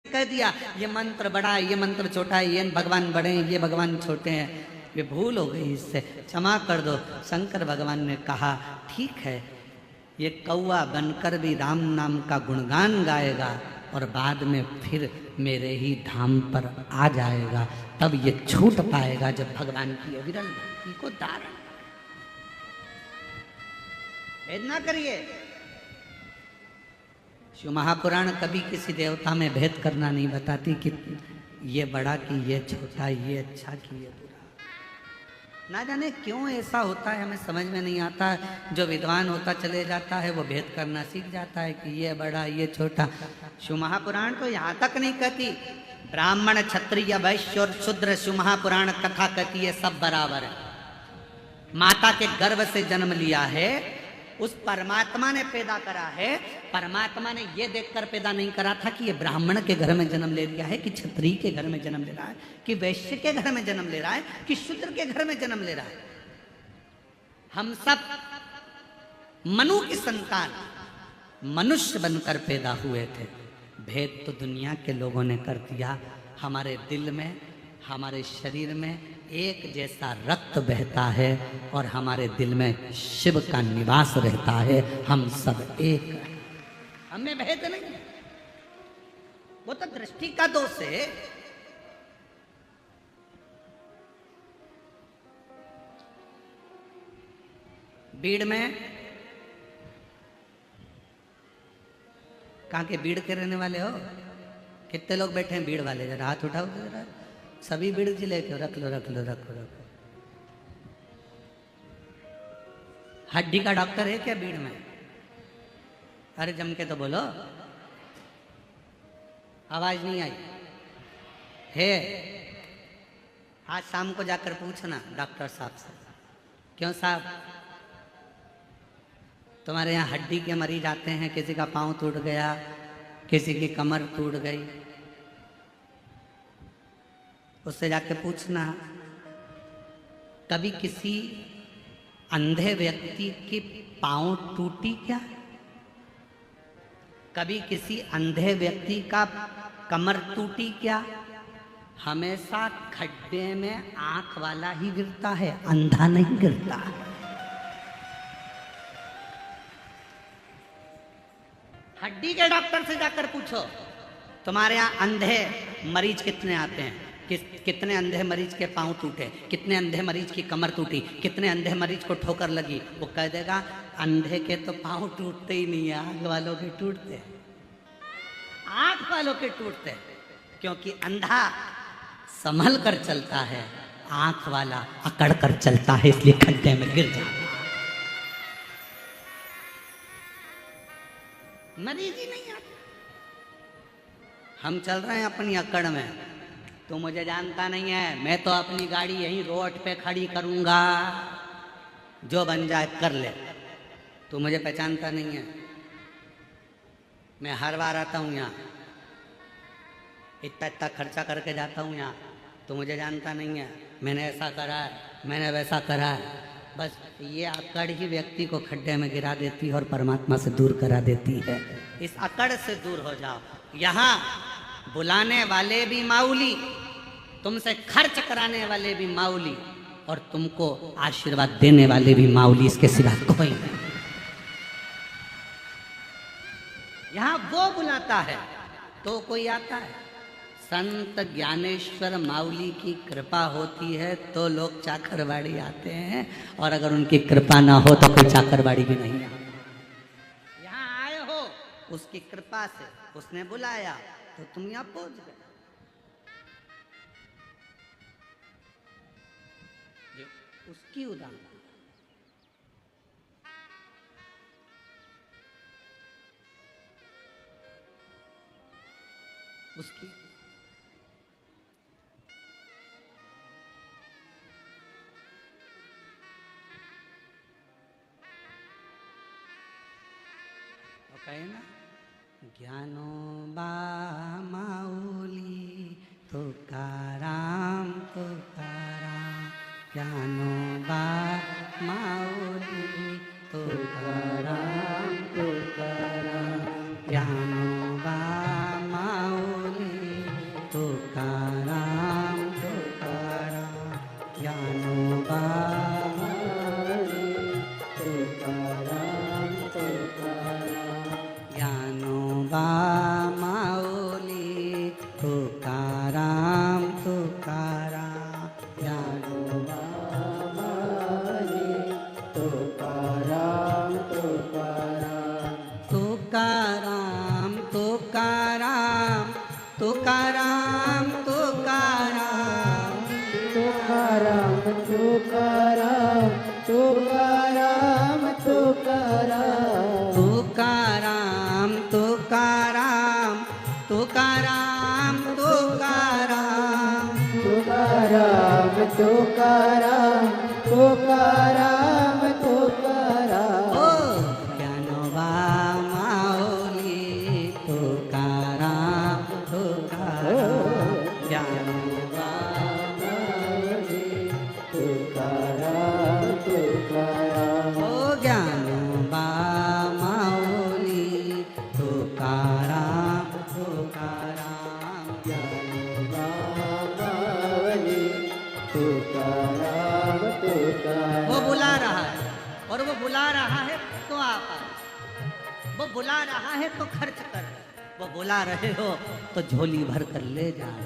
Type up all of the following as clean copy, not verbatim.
कह दिया ये मंत्र बड़ा है, ये मंत्र छोटा है, ये भगवान बड़े हैं, ये भगवान छोटे हैं। ये भूल हो गई, इससे क्षमा कर दो। शंकर भगवान ने कहा ठीक है, ये कौवा बनकर भी राम नाम का गुणगान गाएगा और बाद में फिर मेरे ही धाम पर आ जाएगा, तब ये छूट पाएगा जब भगवान की अविरल भक्ति को धारण। भेद ना करिए। शिव महापुराण कभी किसी देवता में भेद करना नहीं बताती कि ये बड़ा कि ये छोटा, ये अच्छा कि ये बुरा। ना जाने क्यों ऐसा होता है, हमें समझ में नहीं आता। जो विद्वान होता चले जाता है वो भेद करना सीख जाता है कि ये बड़ा ये छोटा। शिव महापुराण तो यहाँ तक नहीं कहती ब्राह्मण क्षत्रिय वैश्य और शूद्र, शिव महापुराण कथा कहती है सब बराबर है। माता के गर्भ से जन्म लिया है, उस परमात्मा ने पैदा करा है। परमात्मा ने यह देखकर पैदा नहीं करा था कि ये ब्राह्मण के घर में जन्म ले लिया है, कि क्षत्रिय के घर में जन्म ले रहा है, कि वैश्य के घर में जन्म ले रहा है, कि शूद्र के घर में जन्म ले रहा है। हम सब मनु की संतान मनुष्य बनकर पैदा हुए थे। भेद तो दुनिया के लोगों ने कर दिया। हमारे दिल में, हमारे शरीर में एक जैसा रक्त बहता है और हमारे दिल में शिव का निवास रहता है। हम सब एक हैं, हमें भेद नहीं। वो तो दृष्टि का दोष है। बीड़ में, कहाँ के बीड़ के रहने वाले हो? कितने लोग बैठे हैं बीड़ वाले? जरा हाथ उठाओ जरा। सभी बीड़ जिले के रख लो रख लो रख लो। हड्डी का डॉक्टर है क्या बीड़ में? अरे जम के तो बोलो, आवाज नहीं आई है। आज शाम को जाकर पूछना डॉक्टर साहब से, क्यों साहब तुम्हारे यहाँ हड्डी के मरीज आते हैं, किसी का पांव टूट गया, किसी की कमर टूट गई, उससे जाके पूछना कभी किसी अंधे व्यक्ति की पांव टूटी क्या? कभी किसी अंधे व्यक्ति का कमर टूटी क्या? हमेशा खड्डे में आंख वाला ही गिरता है, अंधा नहीं गिरता। हड्डी के डॉक्टर से जाकर पूछो तुम्हारे यहाँ अंधे मरीज कितने आते हैं, कितने अंधे मरीज के पांव टूटे, कितने अंधे मरीज की कमर टूटी, कितने अंधे मरीज को ठोकर लगी। वो कह देगा अंधे के तो पांव टूटते ही नहीं है, आंख वालों के टूटते हैं, आंख वालों के टूटते हैं। क्योंकि अंधा संभल कर चलता है, आंख वाला अकड़ कर चलता है, इसलिए खड्डे में गिर जाता है। मरीज ही नहीं आता। हम चल रहे हैं अपनी अकड़ में, तू मुझे जानता नहीं है, मैं तो अपनी गाड़ी यहीं रोड पे खड़ी करूंगा, जो बन जाए कर ले। तू मुझे पहचानता नहीं है, मैं हर बार आता हूँ यहाँ, इतना इतना खर्चा करके जाता हूँ यहाँ। तू मुझे जानता नहीं है, मैंने ऐसा करा है, मैंने वैसा करा है। बस ये अकड़ ही व्यक्ति को खड्डे में गिरा देती है और परमात्मा से दूर करा देती है। इस अकड़ से दूर हो जाओ। यहाँ बुलाने वाले भी माऊली, तुमसे खर्च कराने वाले भी माऊली, और तुमको आशीर्वाद देने वाले भी माऊली, इसके सिवा कोई नहीं। यहाँ वो बुलाता है तो कोई आता है। संत ज्ञानेश्वर माऊली की कृपा होती है तो लोग चाकरवाड़ी आते हैं, और अगर उनकी कृपा ना हो तो कोई चाकरवाड़ी भी नहीं आता। यहाँ आए हो उसकी कृपा से, उसने बुलाया तो तुम यहाँ पहुंच गए। उसकी उदाहरण, उसकी कहे ना, ज्ञानो बा माऊली तुकाराम तुकाराम, ज्ञानो बा माऊली तुकाराम तुकाराम, ज्ञानो बा माऊली तुकाराम तुकाराम तुकाराम तुकाराम तुकाराम तुकाराम तुकाराम तुकाराम तुकाराम तुकाराम तुकाराम तुकाराम तुकाराम तुकाराम ओ ज्ञानोबा माऊली तुकाराम तुकाराम ज्ञानोबा तुकाराम तुकाराम ओ ज्ञानोबा माऊली तुकाराम तुकाराम मावली तुकाराम तुकाराम वो बुला रहा है और वो बुला रहा है तो आप आए। वो बुला रहा है तो खर्च कर, वो बुला रहे हो तो झोली भर कर ले जाए।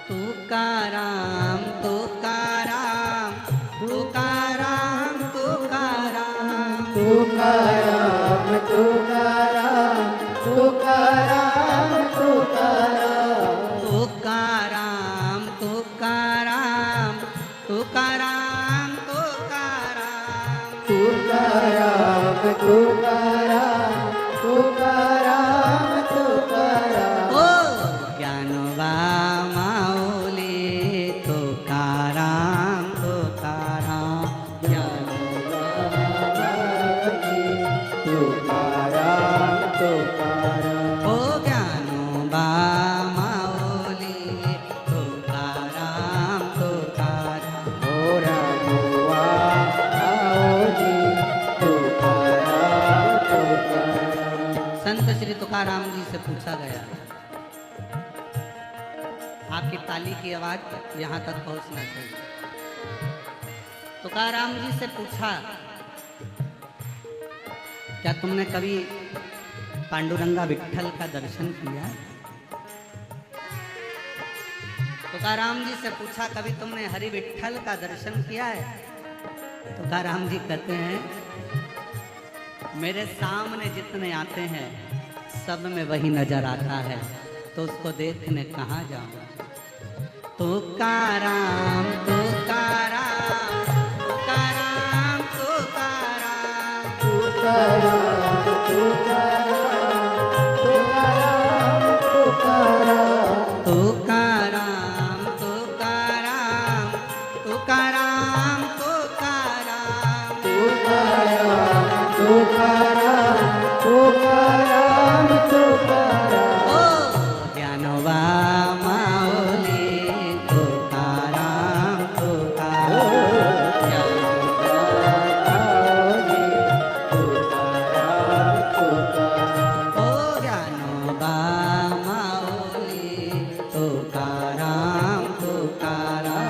तुकाराम तुकाराम तुकाराम तुकाराम तुकाराम तुकाराम तुकाराम तुकाराम तुकाराम तुकाराम तुकाराम तुकाराम तुकाराम तुकाराम तुकाराम तुकाराम ओ ज्ञानोबा माऊली तुकाराम तुकाराम ज्ञानोबा तुकाराम तुकाराम ओ ज्ञानोबा माऊली तुकाराम तुकाराम ओरा गोवा आओजी तुकाराम तुकाराम संत श्री तुकाराम जी से पूछा गया, आपकी ताली की आवाज यहाँ तक पहुँचना चाहिए। तुकाराम जी से पूछा, क्या तुमने कभी पांडुरंगा विट्ठल का दर्शन किया? तुकाराम जी से पूछा, कभी तुमने हरि विट्ठल का दर्शन किया है? तुकाराम जी कहते हैं, मेरे सामने जितने आते हैं सब में वही नजर आता है, तो उसको देखने कहाँ जाऊं? तुकाराम तुकाराम तुकाराम तुकाराम तुकाराम तुकाराम तुकाराम तुकाराम तुकाराम तुकाराम तुकाराम तुकाराम तुकाराम तुकाराम ओ ज्ञानोबा माऊली तुकाराम तुकाराम ज्ञानोबा ओ ज्ञानोबा माऊली तुकाराम तुकाराम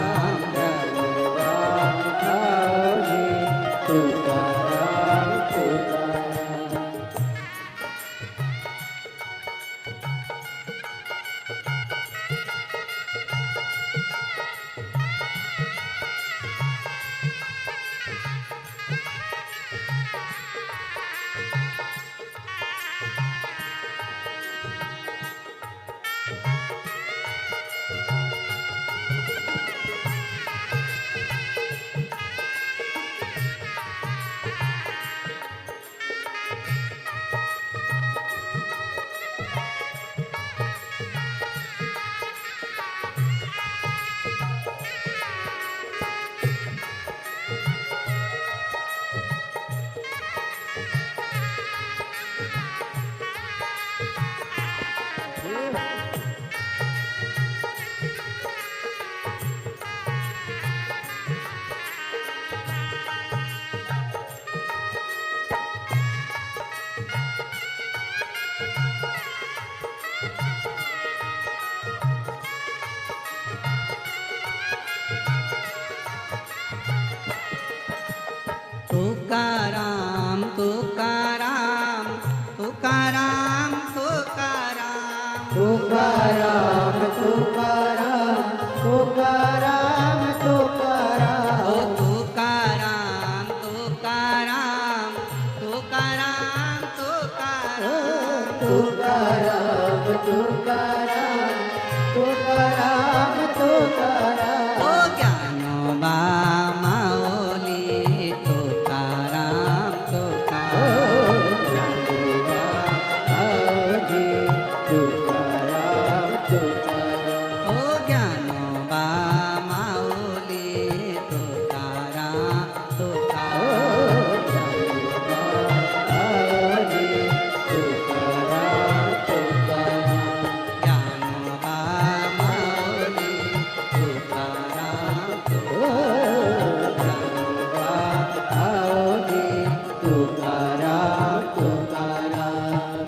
तुकाराम तुकाराम तुकाराम तुकाराम तुकाराम तुकाराम तुकाराम तुकाराम ओ तुकाराम तुकाराम तुकाराम तुकाराम तुकाराम तुकाराम तुकाराम तुकाराम तुकाराम ओ ज्ञानोबा माऊली तुकाराम तुकाराम ओ ज्ञानोबा माऊली तुकाराम तुकाराम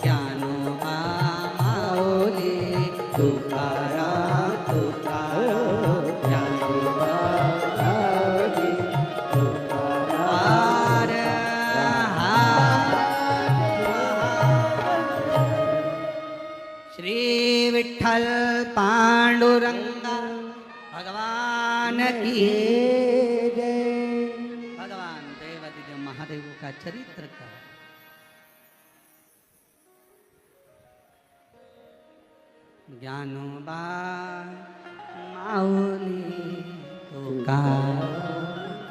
ज्ञानोबा माऊली तुकाराम ज्ञानोबा माऊली तुकाराम हर श्री विठ्ठल पांडुरंग भगवान की भगवान देवादिदेव महादेव का चरित्र का ज्ञानोबा माऊली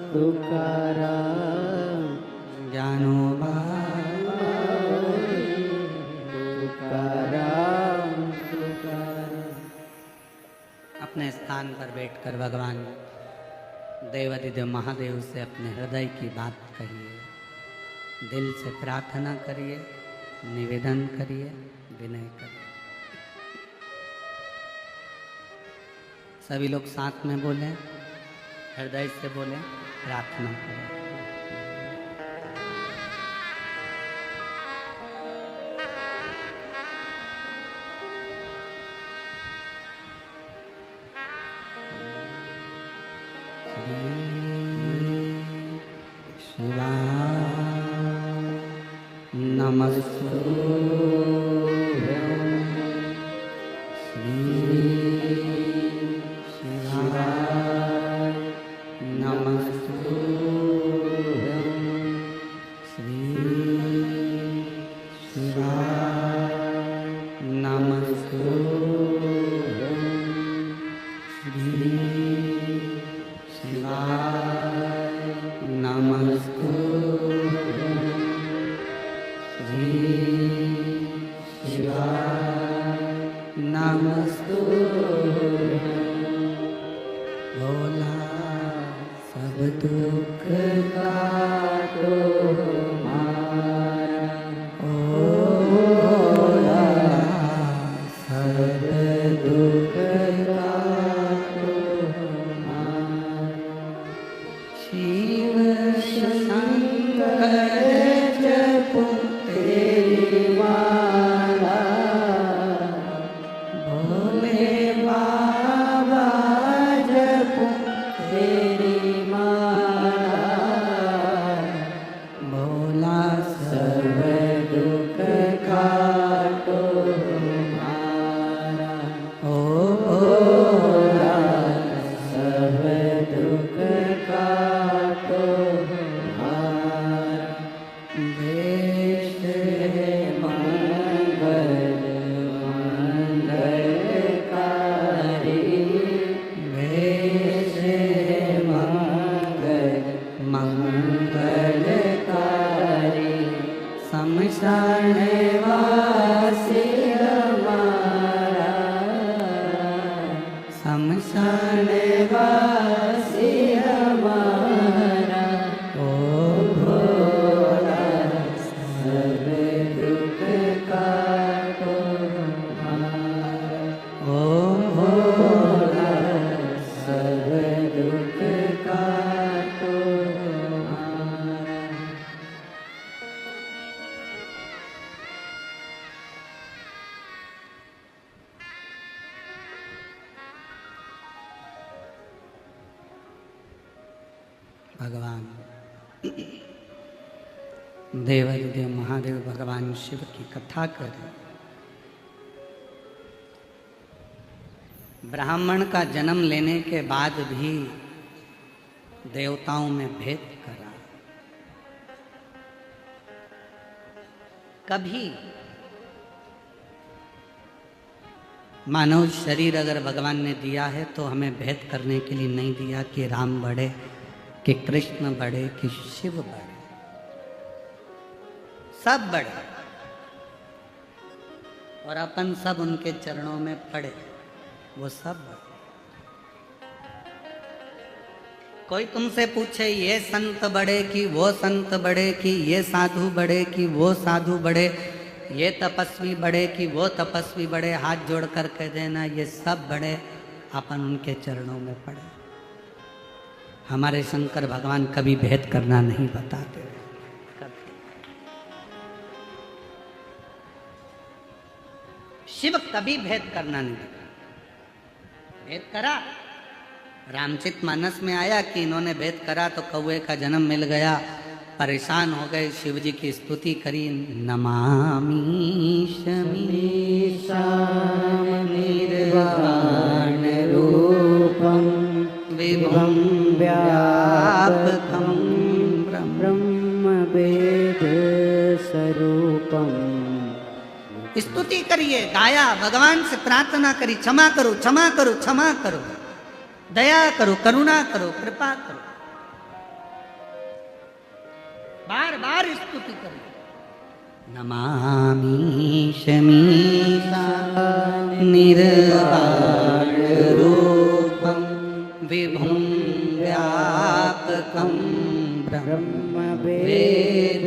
तुकाराम ज्ञानोबा तुकाराम तुकाराम अपने स्थान पर बैठकर भगवान देवादिदेव महादेव से अपने हृदय की बात कहिए, दिल से प्रार्थना करिए, निवेदन करिए, विनय करिए। सभी लोग साथ में बोलें, हृदय से बोलें, प्रार्थना करें। भोला सब दुख काटो मारा, ओ भोला सब दुख काटो मारा। शिव शंकर जपो तेरी माला, भोले बाबा जपो तेरी माला, भोला सब दुख काटो मारा, ओ भोला सब दुख काटो मारा। देश मंगल मंगलकारी, देश मंगल मंगलकारी, शमशान वासी हमारा, शमशान वासी हमारा, ओ भोला सब दुख काटो हमारा, ओ भोला सब दुख काटो हमारा। भगवान देवादिदेव महादेव भगवान शिव की कथा करें। ब्राह्मण का जन्म लेने के बाद भी देवताओं में भेद करा। कभी मानव शरीर अगर भगवान ने दिया है तो हमें भेद करने के लिए नहीं दिया कि राम बढ़े, कि कृष्ण बढ़े, कि शिव बढ़े। सब बढ़े और अपन सब उनके चरणों में पड़े, वो सब बढ़े। कोई तुमसे पूछे ये संत बढ़े कि वो संत बढ़े, कि ये साधु बढ़े कि वो साधु बढ़े, ये तपस्वी बढ़े कि वो तपस्वी बढ़े, हाथ जोड़ कर कह देना ये सब बढ़े, अपन उनके चरणों में पड़े। हमारे शंकर भगवान कभी भेद करना नहीं बताते। शिव कभी भेद करना नहीं बताते। भेद करा, रामचित मानस में आया कि इन्होंने भेद करा तो कौवे का जन्म मिल गया, परेशान हो गए, शिव जी की स्तुति करी, नमामि शमीशाम निर्वाण रूपम विभुं व्यापकं ब्रह्म वेद स्वरूपम। स्तुति करिए, गाया, भगवान से प्रार्थना करी, क्षमा करो क्षमा करो क्षमा करो, दया करो, करुणा करो, कृपा करो, बार बार स्तुति करो। नमामि शमीशा निर्वाण रूपम विभुं व्यापकं ब्रह्म वेद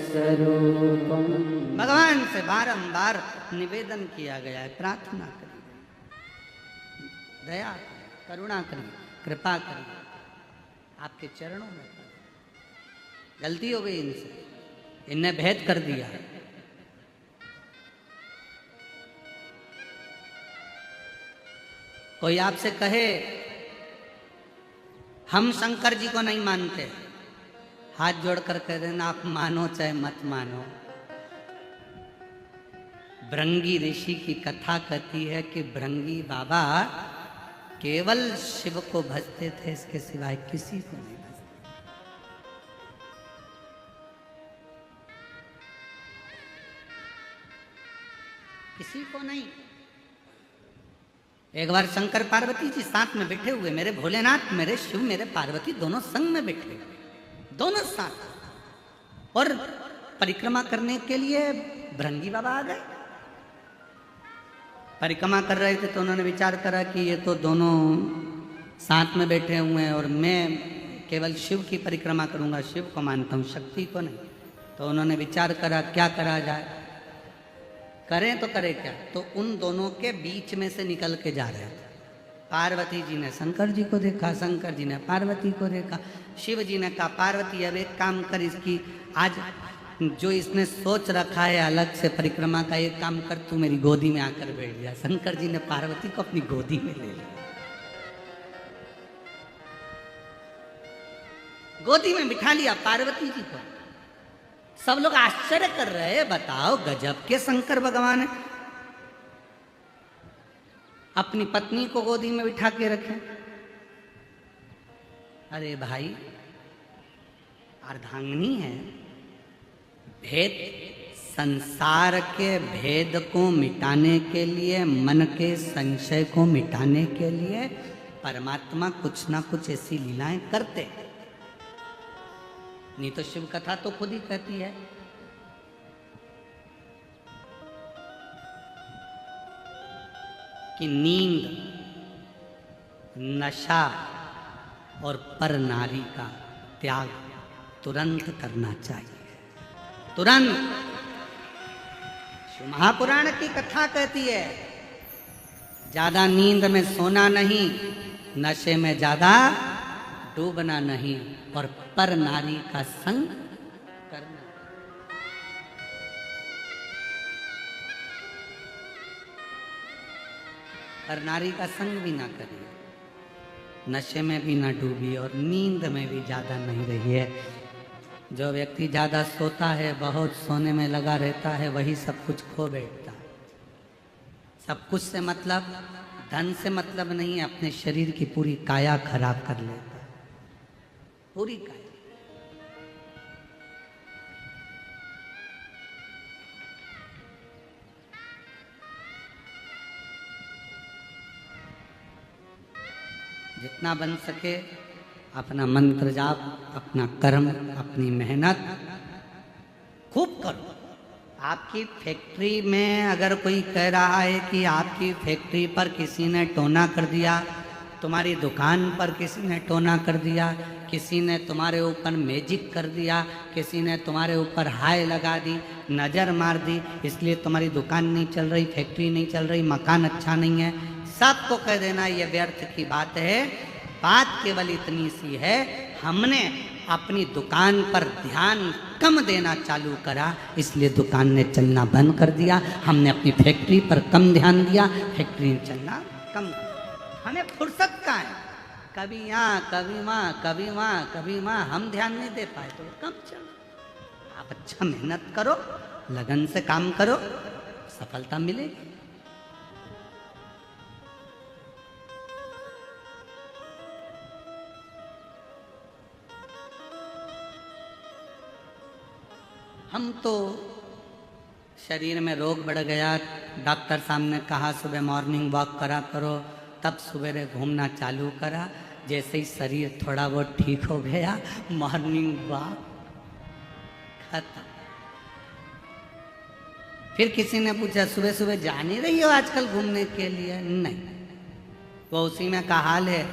स्वरूपम। भगवान से बारंबार निवेदन किया गया है, प्रार्थना करिए, दया करुणा करिए, कृपा करिए, आपके चरणों में। गलती हो गई इनसे, इनने भेद कर दिया। कोई आपसे कहे हम शंकर जी को नहीं मानते, हाथ जोड़कर कह देना आप मानो चाहे मत मानो। भृंगी ऋषि की कथा कहती है कि भृंगी बाबा केवल शिव को भजते थे, इसके सिवाय किसी को नहीं भजते। किसी को नहीं। एक बार शंकर पार्वती जी साथ में बैठे हुए, मेरे भोलेनाथ, मेरे शिव, मेरे पार्वती दोनों संग में बैठे हुए, दोनों साथ, और परिक्रमा करने के लिए भृंगी बाबा आ गए। परिक्रमा कर रहे थे तो उन्होंने विचार करा कि ये तो दोनों साथ में बैठे हुए हैं और मैं केवल शिव की परिक्रमा करूंगा, शिव को मानता हूँ, शक्ति को नहीं। तो उन्होंने विचार करा क्या करा जाए, करें तो करें क्या। तो उन दोनों के बीच में से निकल के जा रहे थे। पार्वती जी ने शंकर जी को देखा, शंकर जी ने पार्वती को देखा, शिव जी ने कहा पार्वती अब एक काम कर, इसकी आज जो इसने सोच रखा है अलग से परिक्रमा का, एक काम कर तू मेरी गोदी में आकर बैठ जा। शंकर जी ने पार्वती को अपनी गोदी में ले लिया, गोदी में बिठा लिया पार्वती जी को। सब लोग आश्चर्य कर रहे हैं, बताओ गजब के शंकर भगवान है, अपनी पत्नी को गोदी में बिठा के रखे। अरे भाई अर्धांगिनी है, भेद, संसार के भेद को मिटाने के लिए, मन के संशय को मिटाने के लिए परमात्मा कुछ ना कुछ ऐसी लीलाएं करते। नहीं तो शिव कथा तो खुद ही कहती है कि नींद, नशा और पर नारी का त्याग तुरंत करना चाहिए, तुरंत। शिव महापुराण की कथा कहती है ज्यादा नींद में सोना नहीं, नशे में ज्यादा डूबना नहीं, और पर नारी का संग करना। पर नारी का संग भी ना करिए, नशे में भी ना डूबी और नींद में भी ज्यादा नहीं रहिए। जो व्यक्ति ज्यादा सोता है, बहुत सोने में लगा रहता है, वही सब कुछ खो बैठता है। सब कुछ से मतलब, धन से मतलब नहीं, अपने शरीर की पूरी काया खराब कर लेता है, पूरी काया। जितना बन सके अपना मंत्र जाप, अपना कर्म, अपनी मेहनत खूब करो। आपकी फैक्ट्री में अगर कोई कह रहा है कि आपकी फैक्ट्री पर किसी ने टोना कर दिया, तुम्हारी दुकान पर किसी ने टोना कर दिया, किसी ने तुम्हारे ऊपर मैजिक कर दिया, किसी ने तुम्हारे ऊपर हाय लगा दी, नज़र मार दी, इसलिए तुम्हारी दुकान नहीं चल रही, फैक्ट्री नहीं चल रही, मकान अच्छा नहीं है, सबको कह देना ये व्यर्थ की बात है। बात केवल इतनी सी है, हमने अपनी दुकान पर ध्यान कम देना चालू करा, इसलिए दुकान ने चलना बंद कर दिया। हमने अपनी फैक्ट्री पर कम ध्यान दिया, फैक्ट्री ने चलना कम। हमें फुर्सत कहाँ है, कभी यहाँ कभी वहाँ, कभी वहाँ कभी वहाँ, हम ध्यान नहीं दे पाए तो कम चलो। आप अच्छा मेहनत करो, लगन से काम करो, सफलता मिलेगी। हम तो शरीर में रोग बढ़ गया, डॉक्टर साहब ने कहा सुबह मॉर्निंग वॉक करा करो, तब सवेरे घूमना चालू करा। जैसे ही शरीर थोड़ा बहुत ठीक हो गया, मॉर्निंग वॉक खत्म। फिर किसी ने पूछा सुबह सुबह जा नहीं रही हो आजकल घूमने के लिए? नहीं, वो उसी में का हाल है।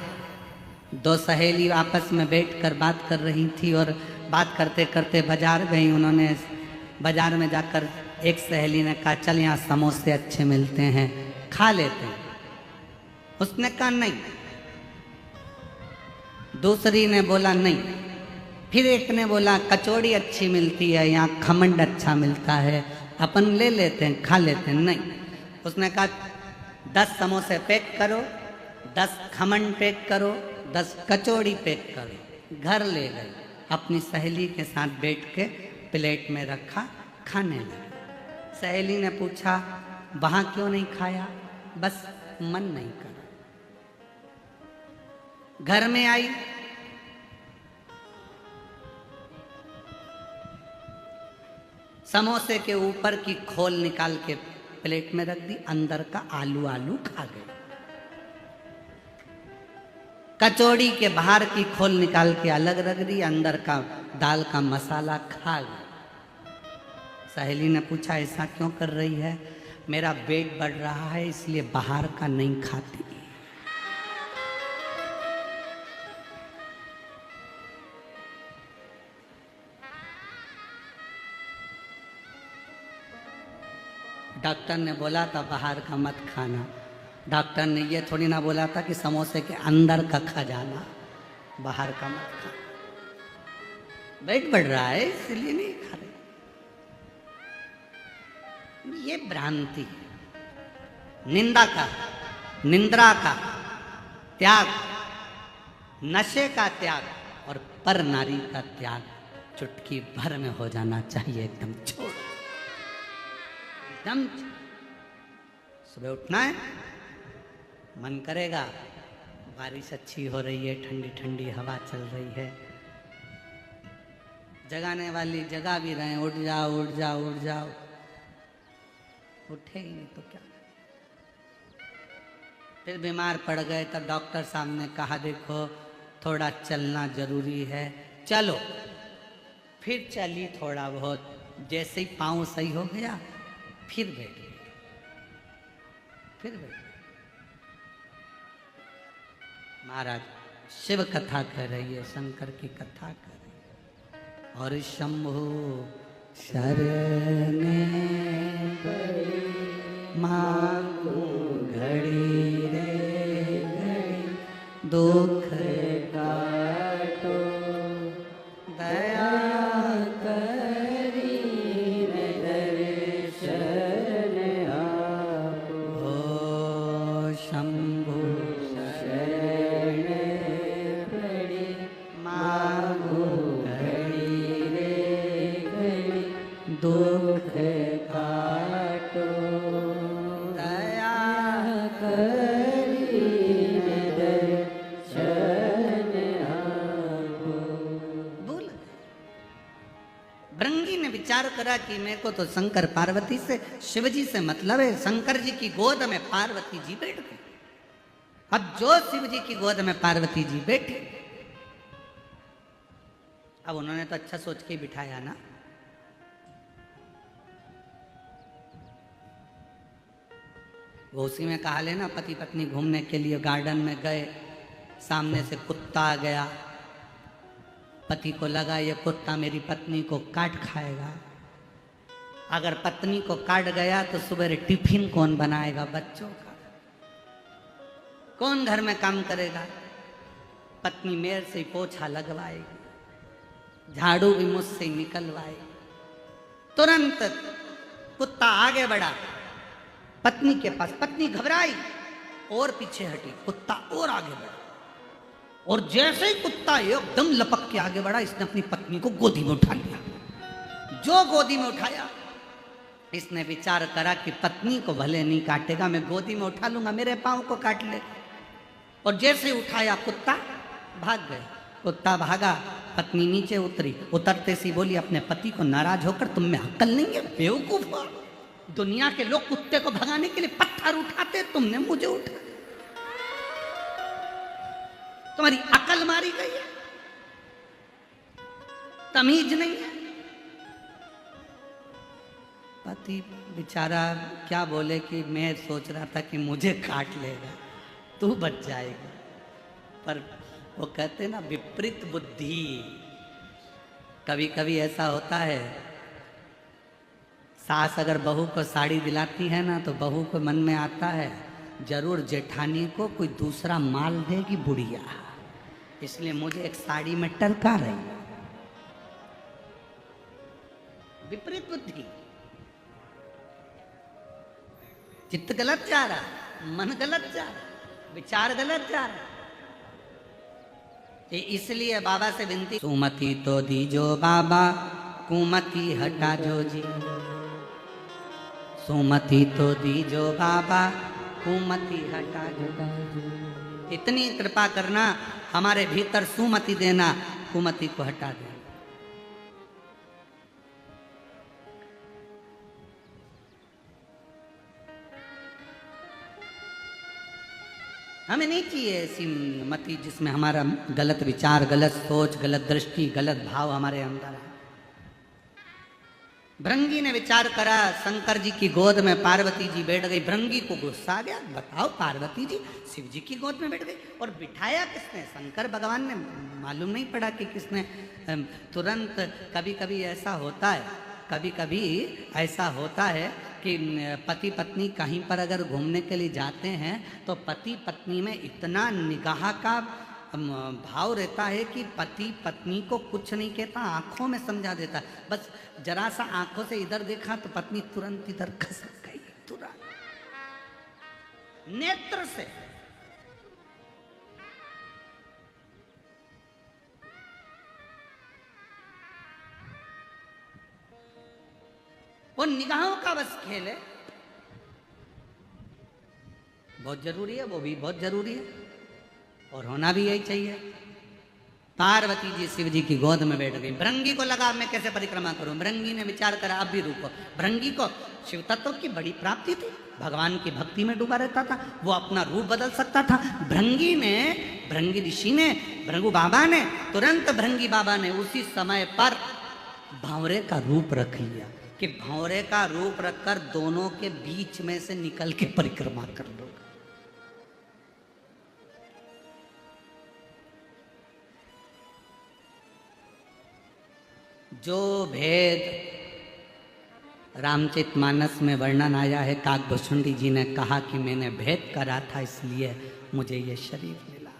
दो सहेली आपस में बैठकर बात कर रही थी और बात करते करते बाजार गई। उन्होंने बाजार में जाकर एक सहेली ने कहा चल यहाँ समोसे अच्छे मिलते हैं, खा लेते हैं। उसने कहा नहीं, दूसरी ने बोला नहीं, फिर एक ने बोला कचौड़ी अच्छी मिलती है, यहाँ खमंड अच्छा मिलता है, अपन ले लेते हैं, खा लेते हैं। नहीं, उसने कहा 10 समोसे पैक करो, 10 खमंड पैक करो, 10 कचौड़ी पैक करो। घर ले गए, अपनी सहेली के साथ बैठ के प्लेट में रखा, खाने लगे। सहेली ने पूछा वहाँ क्यों नहीं खाया? बस मन नहीं करा। घर में आई, समोसे के ऊपर की खोल निकाल के प्लेट में रख दी, अंदर का आलू आलू खा गए। कचौड़ी के बाहर की खोल निकाल के अलग रख दी, अंदर का दाल का मसाला खा गए। सहेली ने पूछा ऐसा क्यों कर रही है? मेरा पेट बढ़ रहा है इसलिए बाहर का नहीं खाती। डॉक्टर ने बोला था बाहर का मत खाना। डॉक्टर ने ये थोड़ी ना बोला था कि समोसे के अंदर का खा जाना, बाहर का मत खा। पेट बढ़ रहा है इसलिए नहीं खा रहे। ये भ्रांति है। निंद्रा का त्याग, नशे का त्याग और पर नारी का त्याग चुटकी भर में हो जाना चाहिए। एकदम छोड़, एकदम सुबह उठना है, मन करेगा, बारिश अच्छी हो रही है, ठंडी ठंडी हवा चल रही है, जगाने वाली जगा भी रहे, उठ जाओ उठ जाओ उठ जाओ, उठे ही नहीं तो क्या। फिर बीमार पड़ गए तब डॉक्टर साहब ने कहा देखो थोड़ा चलना जरूरी है, चलो। फिर चली थोड़ा बहुत, जैसे ही पाँव सही हो गया फिर बैठ गई, फिर बैठ गई। महाराज शिव कथा कर रही है, शंकर की कथा कर रही है। और शंभु शरणे मांगू घड़ी रे घड़ी, दुख काटो दया करी रे दर्शन आपो। ओ शंभु शरणे घड़ी मांगू घड़ी रे घड़ी, दुख काटो दया करी दर्शन आपो। बोल भृंगी ने विचार करा कि मेरे को तो शंकर पार्वती से, शिव जी से मतलब है। शंकर जी की गोद में पार्वती जी बैठ गई। अब जो शिव जी की गोद में पार्वती जी बैठी, अब उन्होंने तो अच्छा सोच के ही बिठाया ना। वो उसी में कहा लेना, पति पत्नी घूमने के लिए गार्डन में गए, सामने से कुत्ता आ गया, पति को लगा ये कुत्ता मेरी पत्नी को काट खाएगा। अगर पत्नी को काट गया तो सुबह टिफिन कौन बनाएगा बच्चों का, कौन घर में काम करेगा? पत्नी मेरे से पोछा लगवाएगी, झाड़ू भी मुझसे निकलवाएगी। तुरंत कुत्ता आगे बढ़ा पत्नी के पास, पत्नी घबराई और पीछे हटी, कुत्ता और आगे बढ़ा, और जैसे ही कुत्ता एकदम लपक के आगे बढ़ा, इसने अपनी पत्नी को गोदी में उठा लिया। जो गोदी में उठाया, इसने विचार करा कि पत्नी को भले नहीं काटेगा, मैं गोदी में उठा लूंगा, मेरे पांव को काट ले। और जैसे उठाया कुत्ता भाग गया। कुत्ता भागा, पत्नी नीचे उतरी, उतरते सी बोली अपने पति को नाराज होकर, तुम में अक्ल नहीं है बेवकूफ, दुनिया के लोग कुत्ते को भगाने के लिए पत्थर उठाते, तुमने मुझे उठाया, तुम्हारी अकल मारी गई है, तमीज नहीं है। पति बेचारा क्या बोले कि मैं सोच रहा था कि मुझे काट लेगा, तू बच जाएगा, पर वो कहते ना विपरीत बुद्धि। कभी कभी ऐसा होता है, सास अगर बहू को साड़ी दिलाती है ना, तो बहू को मन में आता है जरूर जेठानी को कोई दूसरा माल देगी बुढ़िया, इसलिए मुझे एक साड़ी में टरका रही है। विपरीत बुद्धि, चित्त गलत जा रहा, मन गलत जा रहा, विचार गलत जा रहा। इसलिए बाबा से विनती, सुमति तो दीजो बाबा, कुमति हटा जो जी, सुमति तो दीजो बाबा, कुमति हटा जो। इतनी कृपा करना, हमारे भीतर सुमति देना, कुमति को हटा देना। हमें नहीं चाहिए ऐसी मति जिसमें हमारा गलत विचार, गलत सोच, गलत दृष्टि, गलत भाव हमारे अंदर है। भृंगी ने विचार करा, शंकर जी की गोद में पार्वती जी बैठ गई। भृंगी को गुस्सा आ गया, बताओ पार्वती जी शिव जी की गोद में बैठ गई, और बिठाया किसने? शंकर भगवान ने। मालूम नहीं पड़ा कि किसने। तुरंत कभी कभी ऐसा होता है, कभी कभी ऐसा होता है कि पति पत्नी कहीं पर अगर घूमने के लिए जाते हैं तो पति पत्नी में इतना निगाह का भाव रहता है कि पति पत्नी को कुछ नहीं कहता, आंखों में समझा देता। बस जरा सा आंखों से इधर देखा तो पत्नी तुरंत इधर खसक गई, तुरंत नेत्र से। वो निगाहों का बस खेल है, बहुत जरूरी है, वो भी बहुत जरूरी है, और होना भी यही चाहिए। पार्वती जी शिव जी की गोद में बैठ गई। भृंगी को लगा मैं कैसे परिक्रमा करूं। भृंगी ने विचार करा अब भी रुको। भृंगी को शिव तत्व की बड़ी प्राप्ति थी, भगवान की भक्ति में डूबा रहता था, वो अपना रूप बदल सकता था। भृंगी ऋषि ने, भृंगु बाबा ने, तुरंत भृंगी बाबा ने उसी समय पर भांवरे का रूप रख लिया कि भांवरे का रूप रखकर दोनों के बीच में से निकल के परिक्रमा कर लो। जो भेद रामचरितमानस में वर्णन आया है, काकभुषुंडी जी ने कहा कि मैंने भेद करा था इसलिए मुझे ये शरीर मिला।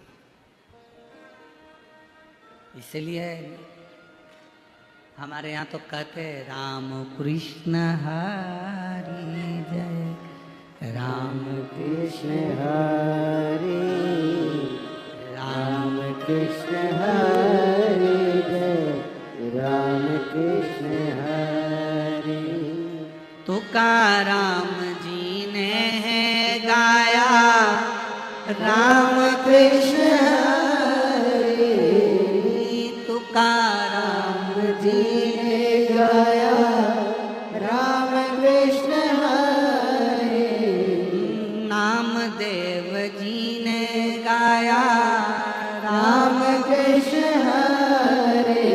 इसलिए हमारे यहाँ तो कहते राम कृष्ण हरि जय, राम कृष्ण हरि, राम कृष्ण हरि जय, राम कृष्ण हरि। तुकाराम जी ने है गाया, राम कृष्ण हरि, तुकाराम जी ने गाया, राम कृष्ण हरि। नाम रामदेव जी ने गाया, राम कृष्ण हरे,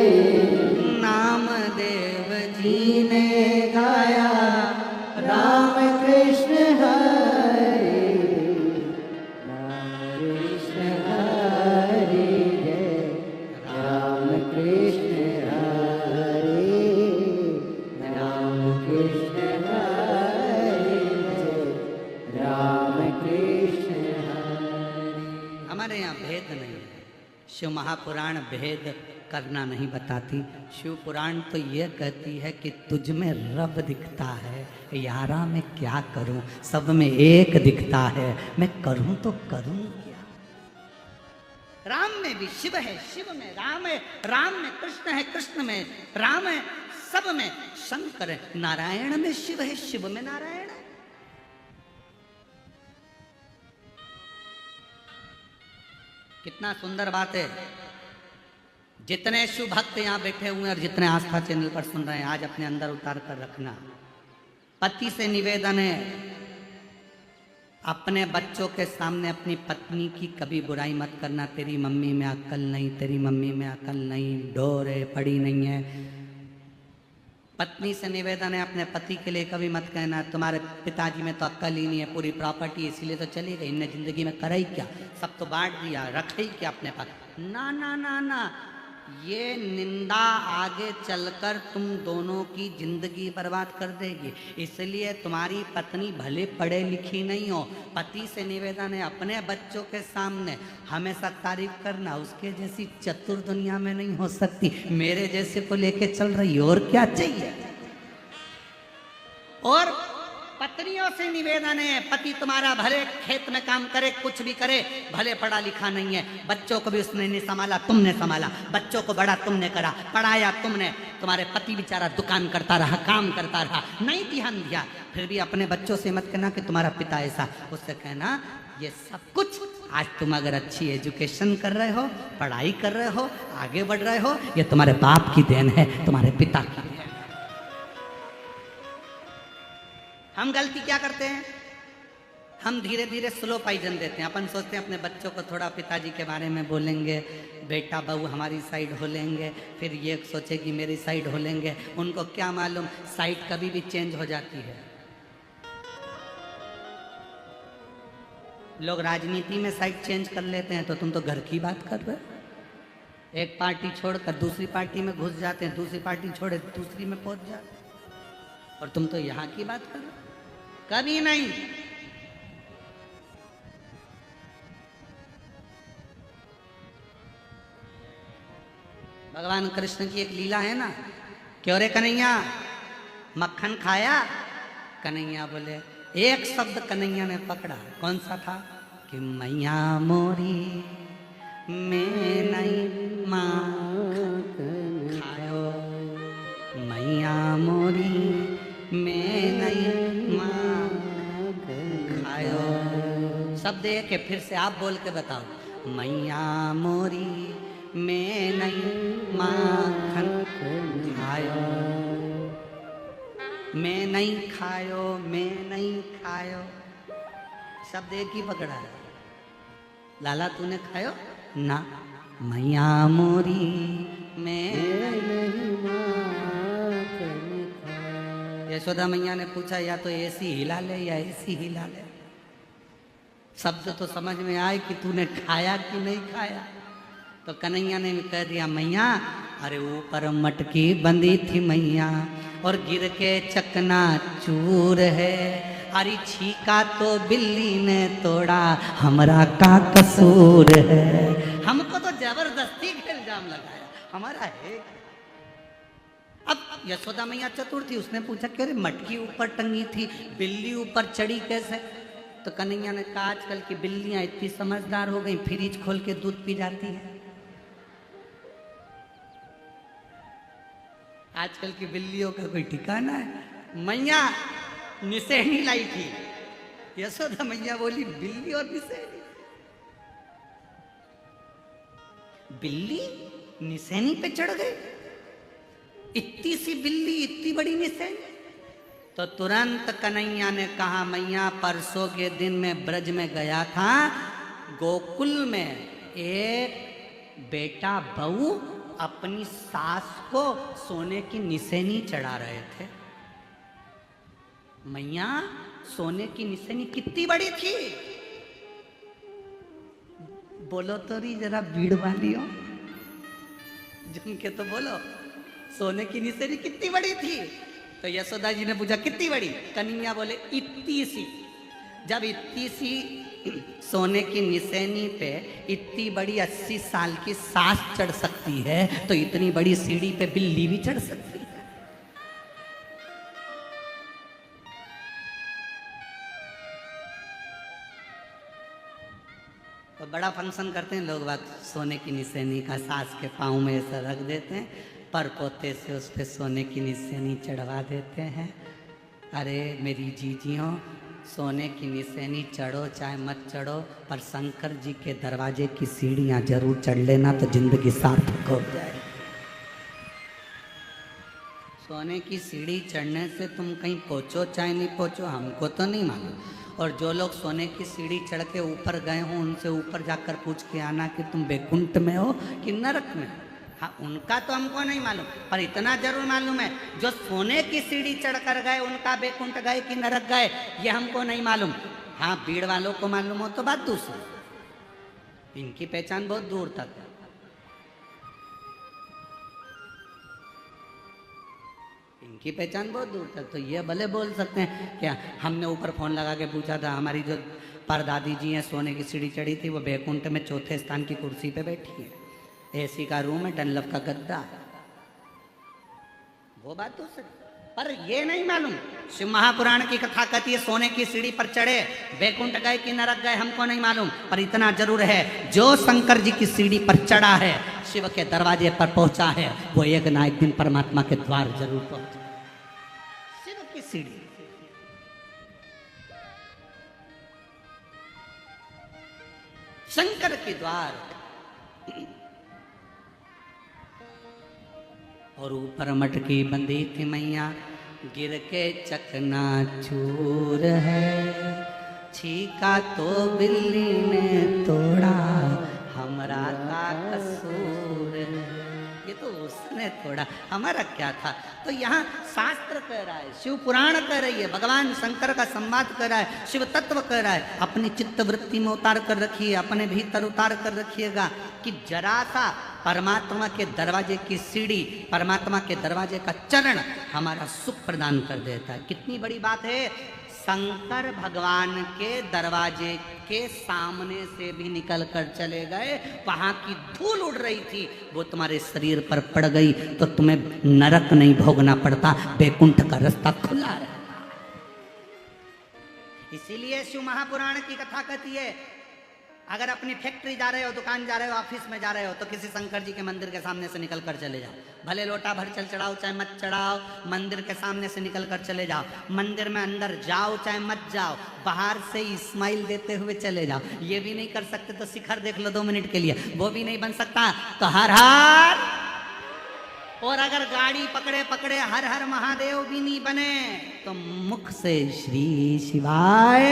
नामदेव जी जी ने गाया, राम कृष्ण हरे, राम कृष्ण हरे, जय राम कृष्ण हरे, राम कृष्ण हरे, जय राम कृष्ण हरे। हमारे यहाँ भेद नहीं है। शिव महापुराण भेद करना नहीं बताती। शिव पुराण तो ये कहती है कि तुझ में रब दिखता है, यारा मैं क्या करूं, सब में एक दिखता है, मैं करूं तो करूं क्या। राम में भी शिव है, शिव में राम है, राम में कृष्ण है, कृष्ण में राम है, सब में शंकर है। नारायण में शिव है, शिव में नारायण है। कितना सुंदर बात है। जितने शिव भक्त यहाँ बैठे हुए हैं और जितने आस्था चैनल पर सुन रहे हैं, आज अपने अंदर उतार कर रखना। पति से निवेदन है, अपने बच्चों के सामने अपनी पत्नी की कभी बुराई मत करना। तेरी मम्मी में अक्ल नहीं, तेरी मम्मी में अक्ल नहीं, ढोर है, पड़ी नहीं है। पत्नी से निवेदन है, अपने पति के लिए कभी मत कहना तुम्हारे पिताजी में तो अक्ल ही नहीं है, पूरी प्रॉपर्टी इसीलिए तो चली गई, इनने जिंदगी में करा ही क्या, सब तो बांट दिया, रखे ही क्या अपने पास। ना ना ना ना, ये निंदा आगे चलकर तुम दोनों की जिंदगी बर्बाद कर देगी। इसलिए तुम्हारी पत्नी भले पढ़े लिखी नहीं हो, पति से निवेदन है अपने बच्चों के सामने हमेशा तारीफ करना। उसके जैसी चतुर दुनिया में नहीं हो सकती, मेरे जैसे को लेके चल रही, और क्या चाहिए। और पत्नियों से निवेदन है, पति तुम्हारा भले खेत में काम करे, कुछ भी करे, भले पढ़ा लिखा नहीं है, बच्चों को भी उसने नहीं संभाला, तुमने संभाला, बच्चों को बड़ा तुमने करा, पढ़ाया तुमने। तुम्हारे पति बेचारा दुकान करता रहा, काम करता रहा, नहीं ध्यान दिया। फिर भी अपने बच्चों से मत कहना कि तुम्हारा पिता ऐसा, उससे कहना ये सब कुछ आज तुम अगर अच्छी एजुकेशन कर रहे हो, पढ़ाई कर रहे हो, आगे बढ़ रहे हो, ये तुम्हारे बाप की देन है, तुम्हारे पिता की। हम गलती क्या करते हैं, हम धीरे धीरे स्लो पॉइजन देते हैं। अपन सोचते हैं अपने बच्चों को थोड़ा पिताजी के बारे में बोलेंगे, बेटा बहू हमारी साइड हो लेंगे, फिर ये सोचे कि मेरी साइड हो लेंगे। उनको क्या मालूम साइड कभी भी चेंज हो जाती है। लोग राजनीति में साइड चेंज कर लेते हैं, तो तुम तो घर की बात कर रहे हो। एक पार्टी छोड़कर दूसरी पार्टी में घुस जाते हैं, दूसरी पार्टी छोड़े दूसरी में पहुंच जाते हैं, और तुम तो यहाँ की बात कर रहे हो। कभी नहीं। भगवान कृष्ण की एक लीला है ना, क्यों रे कन्हैया मक्खन खाया। कन्हैया बोले, एक शब्द कन्हैया ने पकड़ा, कौन सा था, कि मैया मोरी मैं नहीं माखन खायो, मैया मोरी मैं नहीं माखन खायो। शब्द एक है, फिर से आप बोल के बताओ, मैया मोरी मैं नहीं माखन खायो, मैं नहीं खायो, मैं नहीं खायो। शब्द एक ही पकड़ा है। लाला तूने खायो ना, मैया मोरी मैं नहीं माखन खायो। यशोदा मैया ने पूछा, या तो ऐसी हिला ले या ऐसी हिला ले। शब्द तो समझ में आए कि तूने खाया कि नहीं खाया। तो कन्हैया ने भी कह दिया, मैया अरे ऊपर मटकी बंधी थी मैया, और गिर के चकना चूर है, अरे छीका तो बिल्ली ने तोड़ा, हमरा का कसूर है। हमको तो जबरदस्ती का इल्जाम लगाया, हमारा है। अब यशोदा मैया चतुर थी, उसने पूछा कि अरे मटकी ऊपर टंगी थी, बिल्ली ऊपर चढ़ी कैसे। तो कन्हैया ने कहा, आजकल की बिल्लियां इतनी समझदार हो गई, फ्रिज खोल के दूध पी जाती है। आजकल की बिल्लियों का कोई ठिकाना है। मैया निसेनी लाई थी, यशोदा मैया बोली बिल्ली और निसेनी। बिल्ली निसेनी पे चढ़ गई, इतनी सी बिल्ली इतनी बड़ी निसेनी। तो तुरंत कन्हैया ने कहा, मैया परसों के दिन में ब्रज में गया था, गोकुल में एक बेटा बहू अपनी सास को सोने की निशानी चढ़ा रहे थे। मैया सोने की निशानी कितनी बड़ी थी? बोलो तो री जरा भीड़ वालियों, झुम के तो बोलो, सोने की निशानी कितनी बड़ी थी? तो यशोदा जी ने पूछा कितनी बड़ी? कन्हैया बोले इतनी सी। जब इतनी सी सोने की निशानी पे इतनी बड़ी 80 साल की सास चढ़ सकती है, तो इतनी बड़ी सीढ़ी पे बिल्ली भी चढ़ सकती है। तो बड़ा फंक्शन करते हैं लोग, बात सोने की निशानी का सास के पाँव में ऐसा रख देते हैं, पर पोते से उस पर सोने की निशानी चढ़वा देते हैं। अरे मेरी जीजियों, सोने की निशानी चढ़ो चाहे मत चढ़ो, पर शंकर जी के दरवाजे की सीढ़ियाँ जरूर चढ़ लेना, तो जिंदगी सार्थक हो जाए। सोने की सीढ़ी चढ़ने से तुम कहीं पहुँचो चाहे नहीं पहुँचो, हमको तो नहीं मालूम। और जो लोग सोने की सीढ़ी चढ़ के ऊपर गए हों, उनसे ऊपर जाकर पूछ के आना कि तुम बैकुंठ में हो कि नरक में। हाँ, उनका तो हमको नहीं मालूम, पर इतना जरूर मालूम है जो सोने की सीढ़ी चढ़कर गए उनका बैकुंठ गए कि नरक गए, ये हमको नहीं मालूम। हाँ, भीड़ वालों को मालूम हो तो बात दूसरी, इनकी पहचान बहुत दूर तक है। इनकी पहचान बहुत दूर तक, तो ये भले बोल सकते हैं क्या हमने ऊपर फोन लगा के पूछा था, हमारी जो परदादी जी हैं सोने की सीढ़ी चढ़ी थी, वो बैकुंठ में चौथे स्थान की कुर्सी पे बैठी है, एसी का रूम है, डनलप का गद्दा, वो बात तो सही। पर ये नहीं मालूम, शिव महापुराण की कथा कहती है सोने की सीढ़ी पर चढ़े बैकुंठ गए कि नरक गए, हमको नहीं मालूम। पर इतना जरूर है, जो शंकर जी की सीढ़ी पर चढ़ा है, शिव के दरवाजे पर पहुंचा है, वो एक ना एक दिन परमात्मा के द्वार जरूर पहुंचा। शिव की सीढ़ी, शंकर के द्वार, और ऊपर मटकी बंधी थी मैया, गिर के चकना चूर है, छीका तो बिल्ली ने तोड़ा, हमरा का कसूर है। ये तो उसने तोड़ा, हमारा क्या था? तो यहाँ शास्त्र कह रहा है, शिव पुराण कह रही है, भगवान शंकर का संवाद कर रहा है, शिव तत्व कह रहा है, अपनी चित्त वृत्ति में उतार कर रखिए, अपने भीतर उतार कर रखिएगा कि जरा सा परमात्मा के दरवाजे की सीढ़ी, परमात्मा के दरवाजे का चरण हमारा सुख प्रदान कर देता है। कितनी बड़ी बात है, शंकर भगवान के दरवाजे के सामने से भी निकल कर चले गए, वहां की धूल उड़ रही थी, वो तुम्हारे शरीर पर पड़ गई तो तुम्हें नरक नहीं भोगना पड़ता, बैकुंठ का रास्ता खुला रहता। इसीलिए शिव महापुराण की कथा कहती है, अगर अपनी फैक्ट्री जा रहे हो, दुकान जा रहे हो, ऑफिस में जा रहे हो, तो किसी शंकर जी के मंदिर के सामने से निकल कर चले जाओ, भले लोटा भर चल चढ़ाओ चाहे मत चढ़ाओ, मंदिर के सामने से निकल कर चले जाओ। मंदिर में अंदर जाओ चाहे मत जाओ, बाहर से स्माइल देते हुए चले जाओ। ये भी नहीं कर सकते तो शिखर देख लो 2 मिनट के लिए, वो भी नहीं बन सकता तो हर हर, और अगर गाड़ी पकड़े पकड़े हर हर महादेव भी नहीं बने तो मुख से श्री शिवाय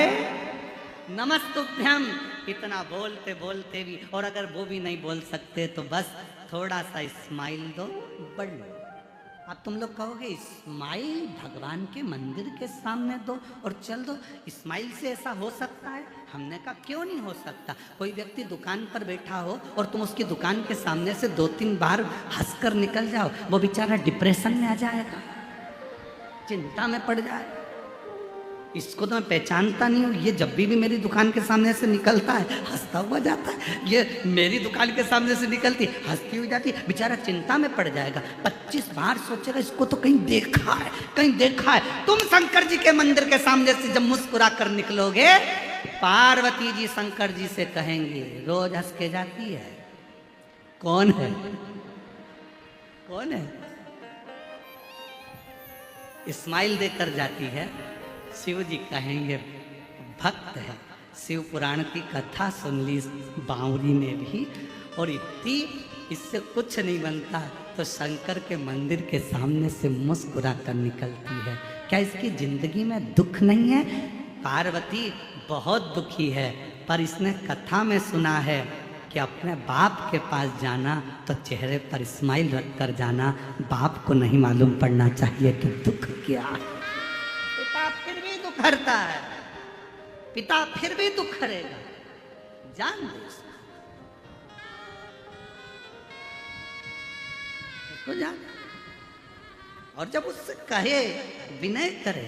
नमस्तुभ्यम इतना बोलते बोलते भी, और अगर वो भी नहीं बोल सकते तो बस थोड़ा सा स्माइल दो, बढ़ लो। अब तुम लोग कहोगे स्माइल भगवान के मंदिर के सामने दो और चल दो, स्माइल से ऐसा हो सकता है? हमने कहा क्यों नहीं हो सकता। कोई व्यक्ति दुकान पर बैठा हो और तुम उसकी दुकान के सामने से 2-3 बार हंसकर निकल जाओ, वो बेचारा डिप्रेशन में आ जाएगा, चिंता में पड़ जाएगा। इसको तो मैं पहचानता नहीं हूँ, ये जब भी मेरी दुकान के सामने से निकलता है हंसता हुआ जाता है, ये मेरी दुकान के सामने से निकलती हंसती हुई जाती, बेचारा चिंता में पड़ जाएगा। 25 बार सोचेगा इसको तो कहीं देखा है, कहीं देखा है। तुम शंकर जी के मंदिर के सामने से जब मुस्कुरा कर निकलोगे, पार्वती जी शंकर जी से कहेंगे रोज हंस के जाती है, कौन है, कौन है? स्माइल देकर जाती है। शिव जी कहेंगे भक्त है। शिव पुराण की कथा सुन ली बावरी ने भी, और इतनी, इससे कुछ नहीं बनता, तो शंकर के मंदिर के सामने से मुस्कुरा कर निकलती है। क्या इसकी जिंदगी में दुख नहीं है? पार्वती बहुत दुखी है, पर इसने कथा में सुना है कि अपने बाप के पास जाना तो चेहरे पर स्माइल रख कर जाना। बाप को नहीं मालूम पड़ना चाहिए कि दुख क्या है। पिता फिर भी दुख करता है, पिता फिर भी दुख करेगा, जान दो उसको जान। और जब उससे कहे, विनय करे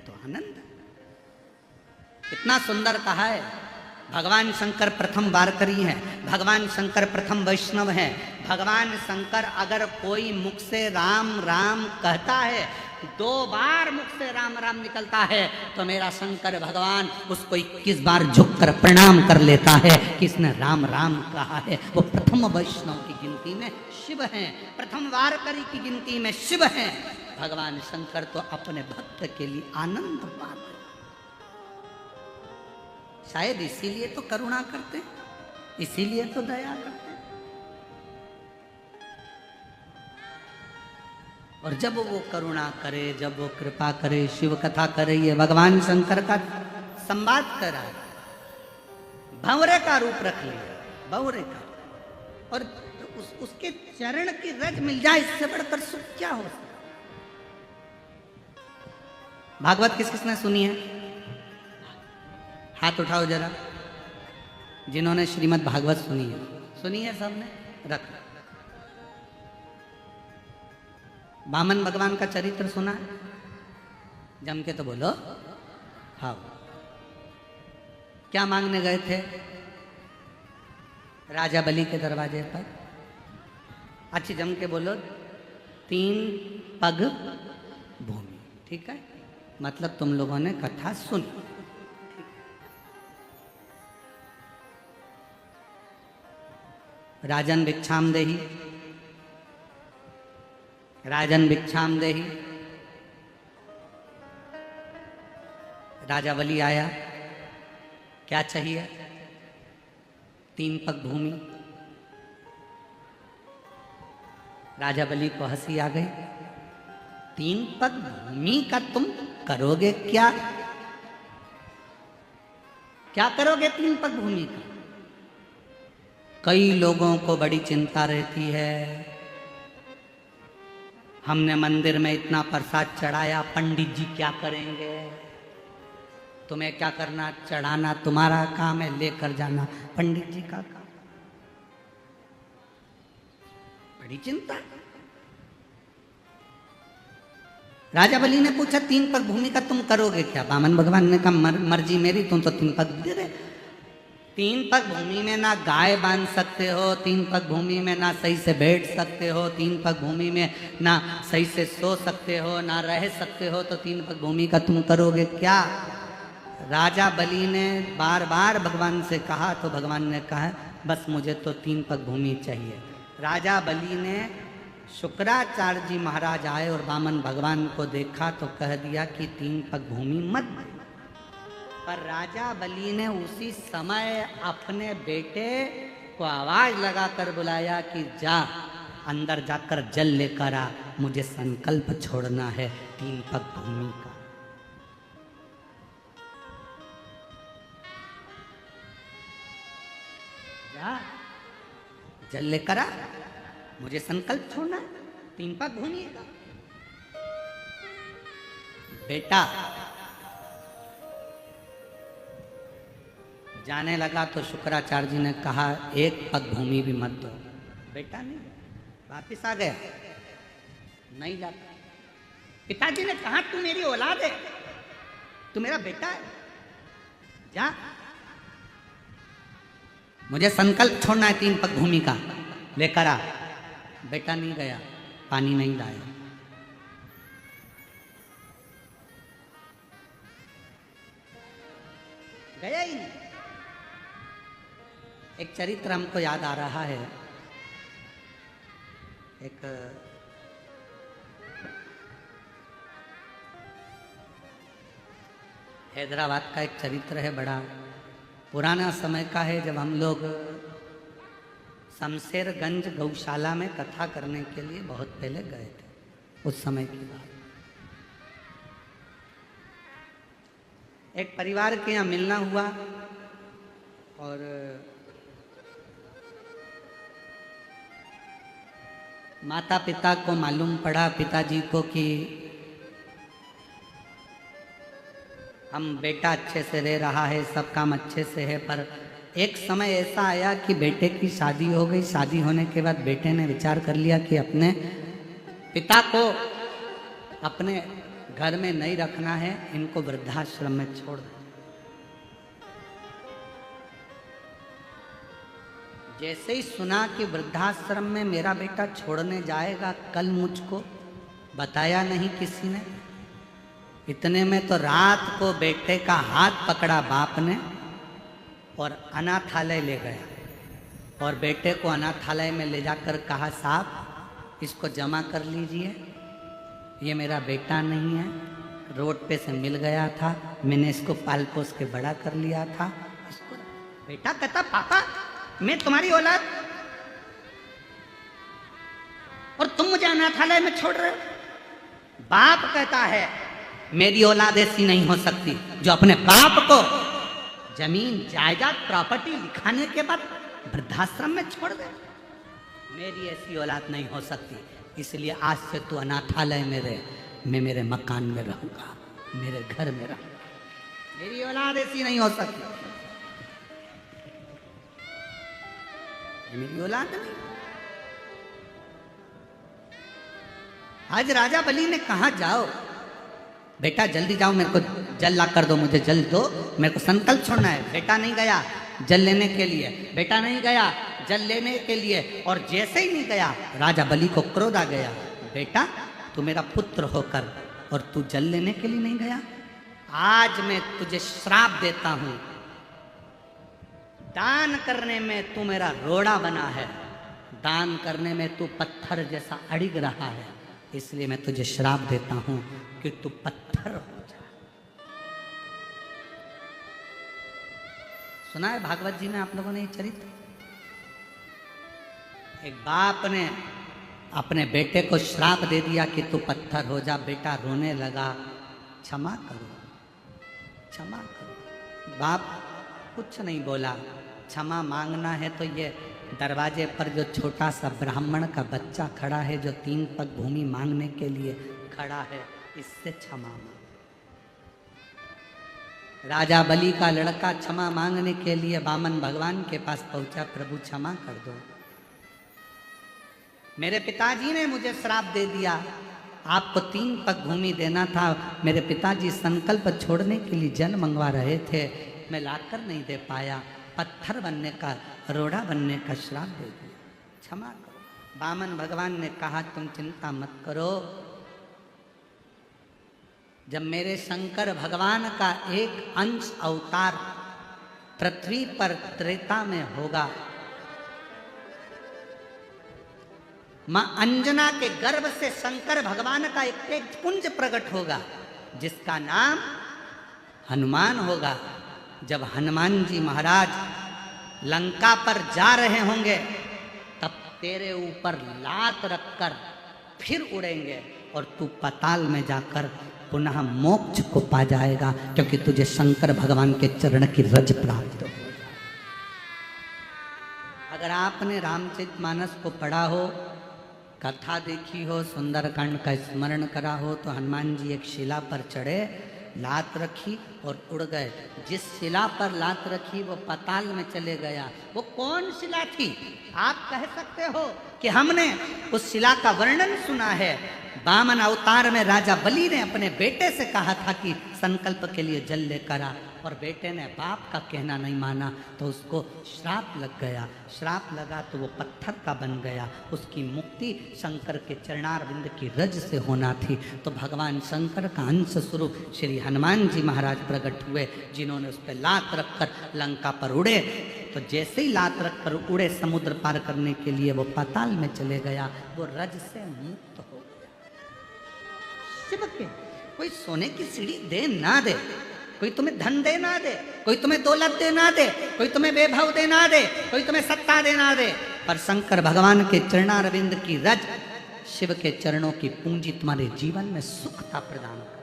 तो आनंद। कितना सुंदर कहा है। भगवान शंकर प्रथम वारकरी हैं, भगवान शंकर प्रथम वैष्णव हैं। भगवान शंकर अगर कोई मुख से राम राम कहता है, 2 बार मुख से राम राम निकलता है, तो मेरा शंकर भगवान उसको 21 बार झुककर प्रणाम कर लेता है कि इसने राम राम कहा है। वो प्रथम वैष्णव की गिनती में शिव हैं, प्रथम वारकरी की गिनती में शिव हैं। भगवान शंकर तो अपने भक्त के लिए आनंद पाते, शायद इसीलिए तो करुणा करते, इसीलिए तो दया करते। और जब वो करुणा करे, जब वो कृपा करे, शिव कथा करे, ये भगवान शंकर का संवाद करा, भंवरे का रूप रख लिया, भंवरे का। और उसके चरण की रज मिल जाए, इससे बढ़कर सुख क्या हो सकता। भागवत किस किसने सुनी है? हाथ उठाओ जरा, जिन्होंने श्रीमद् भागवत सुनी है। सुनी है सबने? रख। वामन भगवान का चरित्र सुना है? जम के तो बोलो। हाँ, क्या मांगने गए थे राजा बलि के दरवाजे पर? अच्छी जम के बोलो, 3 पग भूमि। ठीक है, मतलब तुम लोगों ने कथा सुनी। राजन भिक्षाम देहि, राजन भिक्षाम देहि। राजा बलि आया, क्या चाहिए? 3 पग भूमि। राजा बलि को हंसी आ गई। 3 पग भूमि का तुम करोगे क्या? क्या करोगे 3 पग भूमि का? कई लोगों को बड़ी चिंता रहती है, हमने मंदिर में इतना प्रसाद चढ़ाया, पंडित जी क्या करेंगे? तुम्हें क्या करना, चढ़ाना तुम्हारा काम है, लेकर जाना पंडित जी का काम। बड़ी चिंता। राजा बलि ने पूछा, 3 पग भूमि का तुम करोगे क्या? वामन भगवान ने कहा, मर्जी मेरी, तुम तो 3 पग दे रहे। 3 पग भूमि में ना गाय बांध सकते हो, 3 पग भूमि में ना सही से बैठ सकते हो, 3 पग भूमि में ना सही से सो सकते हो, ना रह सकते हो, तो 3 पग भूमि का तुम करोगे क्या? राजा बलि ने बार बार भगवान से कहा, तो भगवान ने कहा, बस मुझे तो 3 पग भूमि चाहिए। राजा बलि ने, शुक्राचार्य जी महाराज आए और वामन भगवान को देखा तो कह दिया कि 3 पग भूमि मत। पर राजा बलि ने उसी समय अपने बेटे को आवाज लगाकर बुलाया कि जा, अंदर जाकर जल लेकर आ, मुझे संकल्प छोड़ना है 3 पग भूमि का। जा, जल लेकर आ, मुझे संकल्प छोड़ना है 3 पग भूमि का। बेटा जाने लगा तो शुक्राचार्य जी ने कहा, 1 पग भूमि भी मत दो। बेटा नहीं, वापिस आ गया, नहीं जाता। पिताजी ने कहा, तू मेरी औलाद है, तू मेरा बेटा है, जा, मुझे संकल्प छोड़ना है 3 पग भूमि का, लेकर आ। बेटा नहीं गया, पानी नहीं लाया। गया ही नहीं। एक चरित्र हमको याद आ रहा है, एक हैदराबाद का एक चरित्र है, बड़ा पुराना समय का है, जब हम लोग शमशेरगंज गौशाला में कथा करने के लिए बहुत पहले गए थे, उस समय की बात। एक परिवार के यहाँ मिलना हुआ और माता पिता को मालूम पड़ा, पिताजी को, कि हम बेटा अच्छे से रह रहा है, सब काम अच्छे से है, पर एक समय ऐसा आया कि बेटे की शादी हो गई। शादी होने के बाद बेटे ने विचार कर लिया कि अपने पिता को अपने घर में नहीं रखना है, इनको वृद्धाश्रम में छोड़ दें। जैसे ही सुना कि वृद्धाश्रम में मेरा बेटा छोड़ने जाएगा, कल मुझको बताया नहीं किसी ने। इतने में तो रात को बेटे का हाथ पकड़ा बाप ने और अनाथालय ले गया और बेटे को अनाथालय में ले जाकर कहा, साहब इसको जमा कर लीजिए, ये मेरा बेटा नहीं है, रोड पे से मिल गया था, मैंने इसको पाल पोस के बड़ा कर लिया था। इसको बेटा कहता, पापा मैं तुम्हारी औलाद और तुम मुझे अनाथालय में छोड़ रहे हो। बाप कहता है, मेरी औलाद ऐसी नहीं हो सकती जो अपने बाप को जमीन जायदाद प्रॉपर्टी लिखाने के बाद वृद्धाश्रम में छोड़ दे। मेरी ऐसी औलाद नहीं हो सकती, इसलिए आज से तू अनाथालय में रहे, मैं मेरे मकान में रहूंगा, मेरे घर में रहूंगा। मेरी औलाद ऐसी नहीं हो सकती, मेरी औलाद नहीं। आज राजा बलि ने कहा, जाओ बेटा जल्दी जाओ, मेरे को जल ला कर दो, मुझे जल दो, मेरे को संकल्प छोड़ना है। बेटा नहीं गया जल लेने के लिए, बेटा नहीं गया जल लेने के लिए, और जैसे ही नहीं गया राजा बलि को क्रोध आ गया, बेटा तू मेरा पुत्र होकर और तू जल लेने के लिए नहीं गया, आज मैं तुझे श्राप देता हूं। दान करने में तू मेरा रोड़ा बना है, दान करने में तू पत्थर जैसा अड़िग रहा है, इसलिए मैं तुझे श्राप देता हूं कि तू पत्थर हो जा। सुना है भागवत जी में आप लोगों ने ये चरित्र? एक बाप ने अपने बेटे को श्राप दे दिया कि तू पत्थर हो जा। बेटा रोने लगा, क्षमा करो क्षमा करो। बाप कुछ नहीं बोला। क्षमा मांगना है तो ये दरवाजे पर जो छोटा सा ब्राह्मण का बच्चा खड़ा है, जो 3 पग भूमि मांगने के लिए खड़ा है, इससे क्षमा मांग। राजा बलि का लड़का क्षमा मांगने के लिए वामन भगवान के पास पहुंचा, प्रभु क्षमा कर दो, मेरे पिताजी ने मुझे श्राप दे दिया, आपको 3 पग भूमि देना था, मेरे पिताजी संकल्प छोड़ने के लिए जल मंगवा रहे थे, मैं लाकर नहीं दे पाया, पत्थर बनने का, रोड़ा बनने का श्राप दे दिया, क्षमा करो। वामन भगवान ने कहा, तुम चिंता मत करो, जब मेरे शंकर भगवान का एक अंश अवतार पृथ्वी पर त्रेता में होगा, मां अंजना के गर्भ से शंकर भगवान का एक पुंज प्रकट होगा जिसका नाम हनुमान होगा। जब हनुमान जी महाराज लंका पर जा रहे होंगे, तब तेरे ऊपर लात रखकर फिर उड़ेंगे और तू पाताल में जाकर पुनः मोक्ष को पा जाएगा, क्योंकि तुझे शंकर भगवान के चरण की रज प्राप्त हो। अगर आपने रामचरितमानस को पढ़ा हो, कथा देखी हो, सुंदरकांड का स्मरण करा हो, तो हनुमान जी एक शिला पर चढ़े, लात रखी और उड़ गए। जिस शिला पर लात रखी वो पाताल में चले गया। वो कौन शिला थी? आप कह सकते हो कि हमने उस शिला का वर्णन सुना है। वामन अवतार में राजा बलि ने अपने बेटे से कहा था कि संकल्प के लिए जल लेकर आ, और बेटे ने बाप का कहना नहीं माना तो उसको श्राप लग गया। श्राप लगा तो वो पत्थर का बन गया। उसकी मुक्ति शंकर के चरणारविंद की रज से होना थी। तो भगवान शंकर का अंश स्वरूप श्री हनुमान जी महाराज प्रकट हुए, जिन्होंने उस पर लात रखकर लंका पर उड़े। तो जैसे ही लात रखकर उड़े, समुद्र पार करने के लिए वो पाताल में चले गया, वो रज से मुक्त हो गया। के कोई सोने की सीढ़ी दे ना दे, कोई तुम्हें धन दे ना दे, कोई तुम्हें दौलत दे ना दे, कोई तुम्हें वैभव दे ना दे, कोई तुम्हें सत्ता दे ना दे, पर शंकर भगवान के चरणारविंद की रज, शिव के चरणों की पूंजी तुम्हारे जीवन में सुखता प्रदान कर।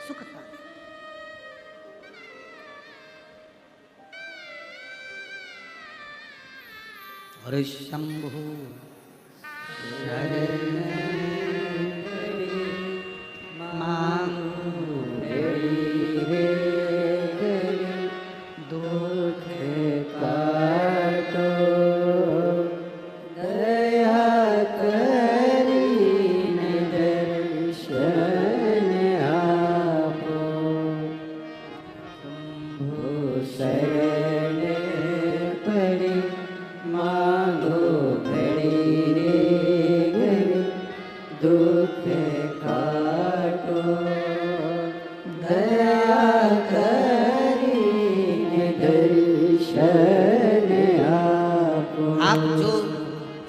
सुखता। और शंभु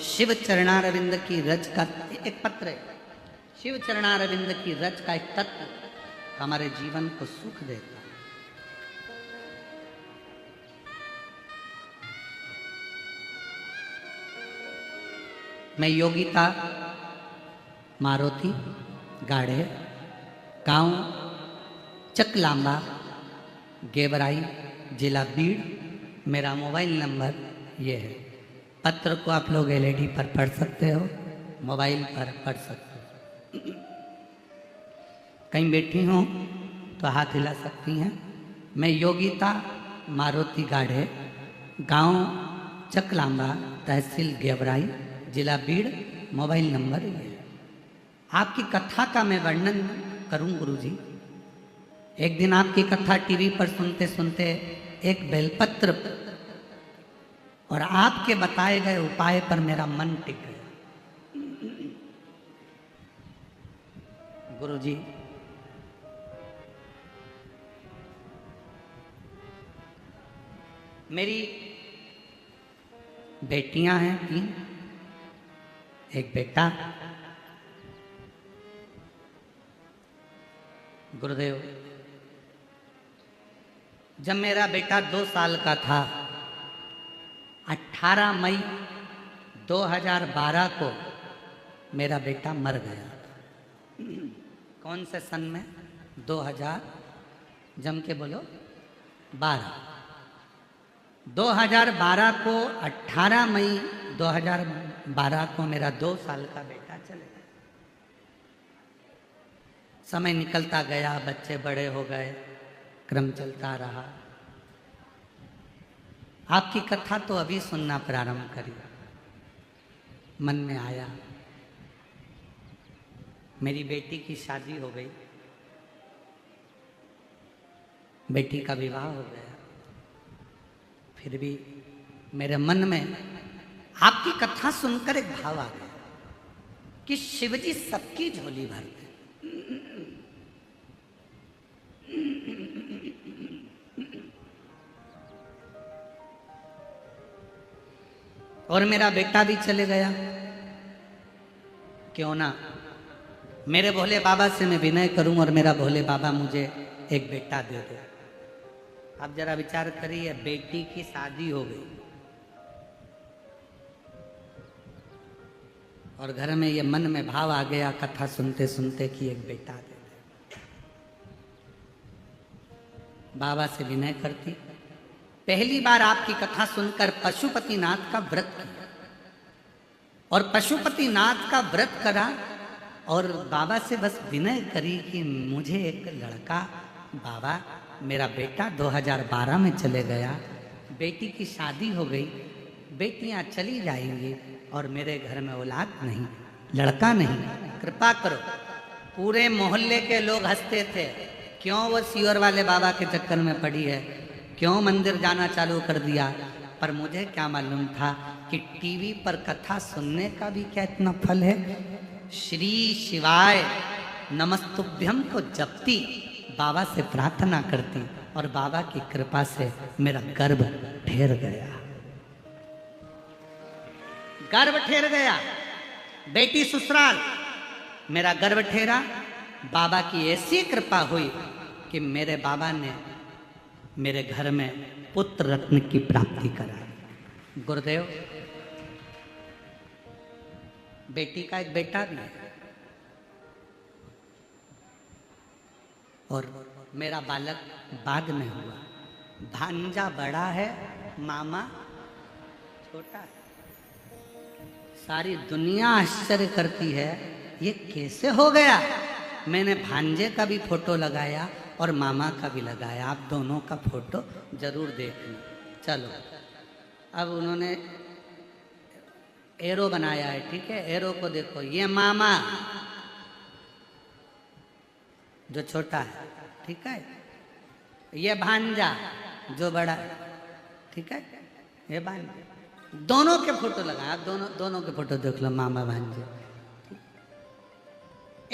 शिव चरणारविंद की रज का एक पत्र है, शिव चरणारविंद की रज का एक तत्व हमारे जीवन को सुख देता है। मैं योगिता मारुति गाढ़े, गांव चकलांबा, गेवराई, जिला बीड़। मेरा मोबाइल नंबर ये है। पत्र को आप लोग एलईडी पर पढ़ सकते हो, मोबाइल पर पढ़ सकते हो। कहीं बैठी हो तो हाथ हिला सकती हैं। मैं योगिता मारुति गाढ़े, गांव चकलांबा, तहसील गेवराई, जिला बीड़। मोबाइल नंबर ये है। आपकी कथा का मैं वर्णन करूं गुरुजी। एक दिन आपकी कथा टीवी पर सुनते सुनते एक बेलपत्र और आपके बताए गए उपाय पर मेरा मन टिक गया। गुरुजी, मेरी बेटियां हैं 3, एक बेटा। गुरुदेव, जब मेरा बेटा 2 साल का था, 18 मई 2012 को मेरा बेटा मर गया। कौन से सन में? 2000, जम के बोलो, 12। 2012 को 18 मई 2012 को मेरा 2 साल का बेटा चले गया। समय निकलता गया, बच्चे बड़े हो गए, क्रम चलता रहा। आपकी कथा तो अभी सुनना प्रारंभ करी। मन में आया, मेरी बेटी की शादी हो गई, बेटी का विवाह हो गया। फिर भी मेरे मन में आपकी कथा सुनकर एक भाव आ गया कि शिवजी सबकी झोली भरते। और मेरा बेटा भी चले गया। क्यों ना मेरे भोले बाबा से मैं विनय करूं और मेरा भोले बाबा मुझे एक बेटा दे दे। आप जरा विचार करिए, बेटी की शादी हो गई और घर में ये मन में भाव आ गया कथा सुनते सुनते कि एक बेटा दे दे। बाबा से विनय करती। पहली बार आपकी कथा सुनकर पशुपतिनाथ का व्रत किया और पशुपतिनाथ का व्रत करा और बाबा से बस विनय करी कि मुझे एक लड़का, बाबा मेरा बेटा 2012 में चले गया, बेटी की शादी हो गई, बेटियां चली जाएंगी और मेरे घर में औलाद नहीं, लड़का नहीं, कृपा करो। पूरे मोहल्ले के लोग हंसते थे, क्यों वो सियोर वाले बाबा के चक्कर में पड़ी है, क्यों मंदिर जाना चालू कर दिया। पर मुझे क्या मालूम था कि टीवी पर कथा सुनने का भी क्या इतना फल है। श्री शिवाय नमस्तुभ्यम को जपती, बाबा से प्रार्थना करती और बाबा की कृपा से मेरा गर्भ ठहर गया। गर्भ ठहर गया, बेटी ससुराल, मेरा गर्भ ठहरा। बाबा की ऐसी कृपा हुई कि मेरे बाबा ने मेरे घर में पुत्र रत्न की प्राप्ति कराए। गुरुदेव, बेटी का एक बेटा भी है और मेरा बालक बाद में हुआ। भांजा बड़ा है, मामा छोटा है। सारी दुनिया आश्चर्य करती है ये कैसे हो गया। मैंने भांजे का भी फोटो लगाया और मामा का भी लगाया, आप दोनों का फोटो जरूर देखना। चलो, अब उन्होंने एरो बनाया है, ठीक है। एरो को देखो, ये मामा जो छोटा है, ठीक है। ये भांजा जो बड़ा है, ठीक है। ये भांजा, दोनों के फोटो लगाए, आप दोनों के फोटो देख लो, मामा भांजे।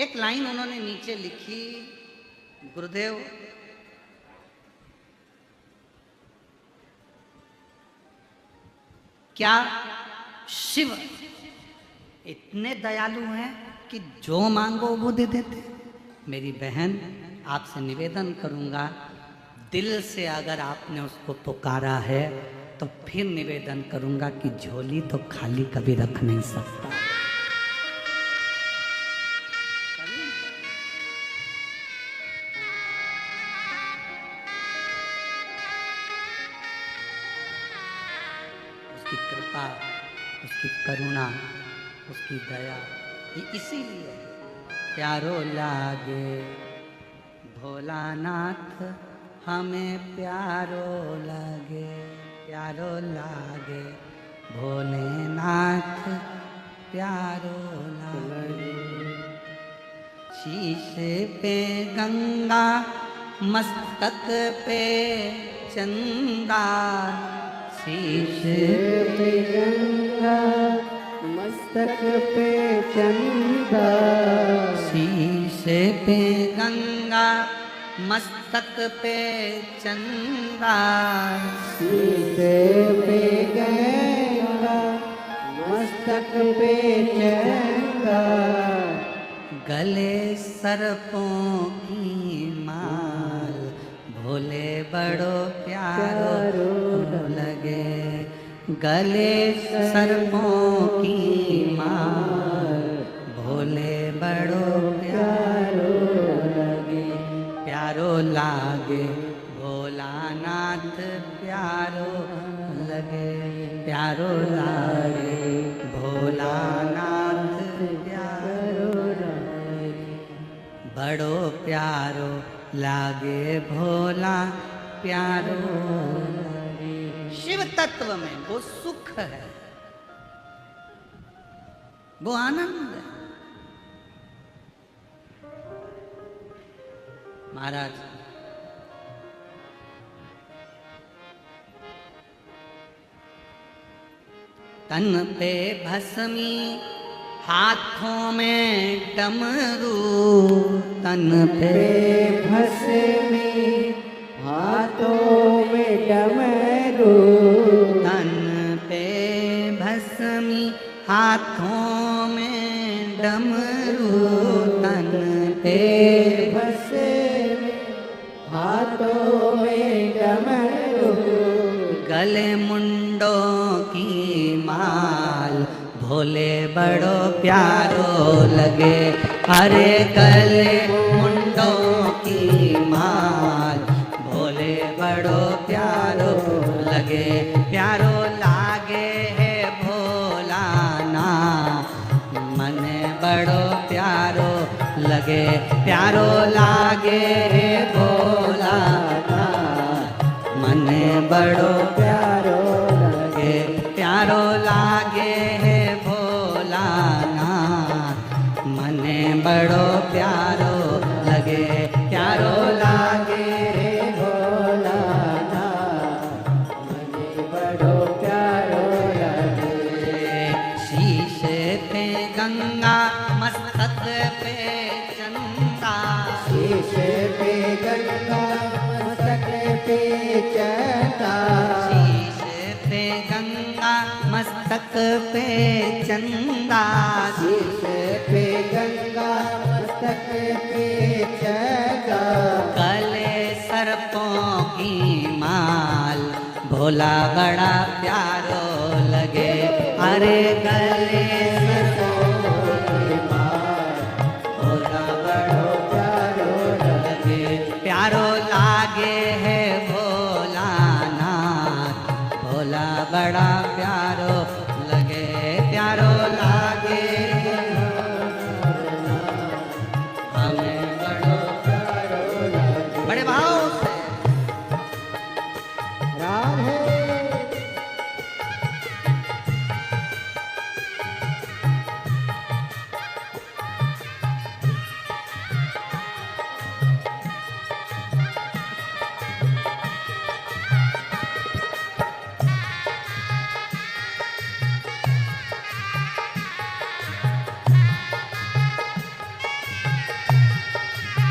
एक लाइन उन्होंने नीचे लिखी, गुरुदेव, क्या शिव इतने दयालु हैं कि जो मांगो वो दे देते। मेरी बहन, आपसे निवेदन करूंगा, दिल से अगर आपने उसको पुकारा है तो फिर निवेदन करूंगा कि झोली तो खाली कभी रख नहीं सकता। उसकी कृपा, उसकी करुणा, उसकी दया, ये इसीलिए प्यारो लागे भोलानाथ, हमें प्यारो लागे, प्यारो लागे भोलेनाथ, प्यारो लागे। शीश पे गंगा, मस्तक पे चंदा, शीश पे गंगा, मस्तक पे चंदा, शीश पे गंगा, मस्तक पे चंदा, शीश पे गंगा, मस्तक पे चंदा, गले सर्पों की माल, भोले बड़ो प्यारो लगे। गले सर्पों की माल, भोले बड़ो प्यारो लगे। प्यारो लागे भोलानाथ, प्यारो लगे, प्यारो लागे भोलानाथ, प्यारो लगे। बड़ो प्यारो लागे भोला, प्यारो लगे। शिव तत्व में वो सुख है, वो आनंद है। महाराज, तन पे भस्मी, हाथों में डमरू, तन पे भस्मी, हाथों में डमरू, तन पे भस्मी, हाथों में डमरू, तन पे भस्मी, हाथों में डमरू, गले मुंडों की माल, भोले बड़ो प्यारो लगे। अरे गले मुंडों की माल, भोले बड़ो प्यारो लगे। प्यारो लागे है भोलाना, मन बड़ो प्यारो लगे। प्यारो लागे है भोलाना, मन बड़ो प्यारो लगे। प्यारो लागे है भोलाना, मन बड़ो प्यारो लगे। प्यारो लागे है भोलाना, मन बड़ो प्यारो लगे। शीश पे गंगा, मस्तक पे चंदा, शीश पे गंगा, मस्तक पे चंदा, शीश पे गंगा, मस्तक पे चंदा, शीश पे गंगा, मस्तक पे चंदा, गले सर्पों की माल, भोला बड़ा प्यारो लगे। अरे गले भोला बड़ो प्यारो लगे। प्यारो लागे है भोलानाथ, भोला बड़ा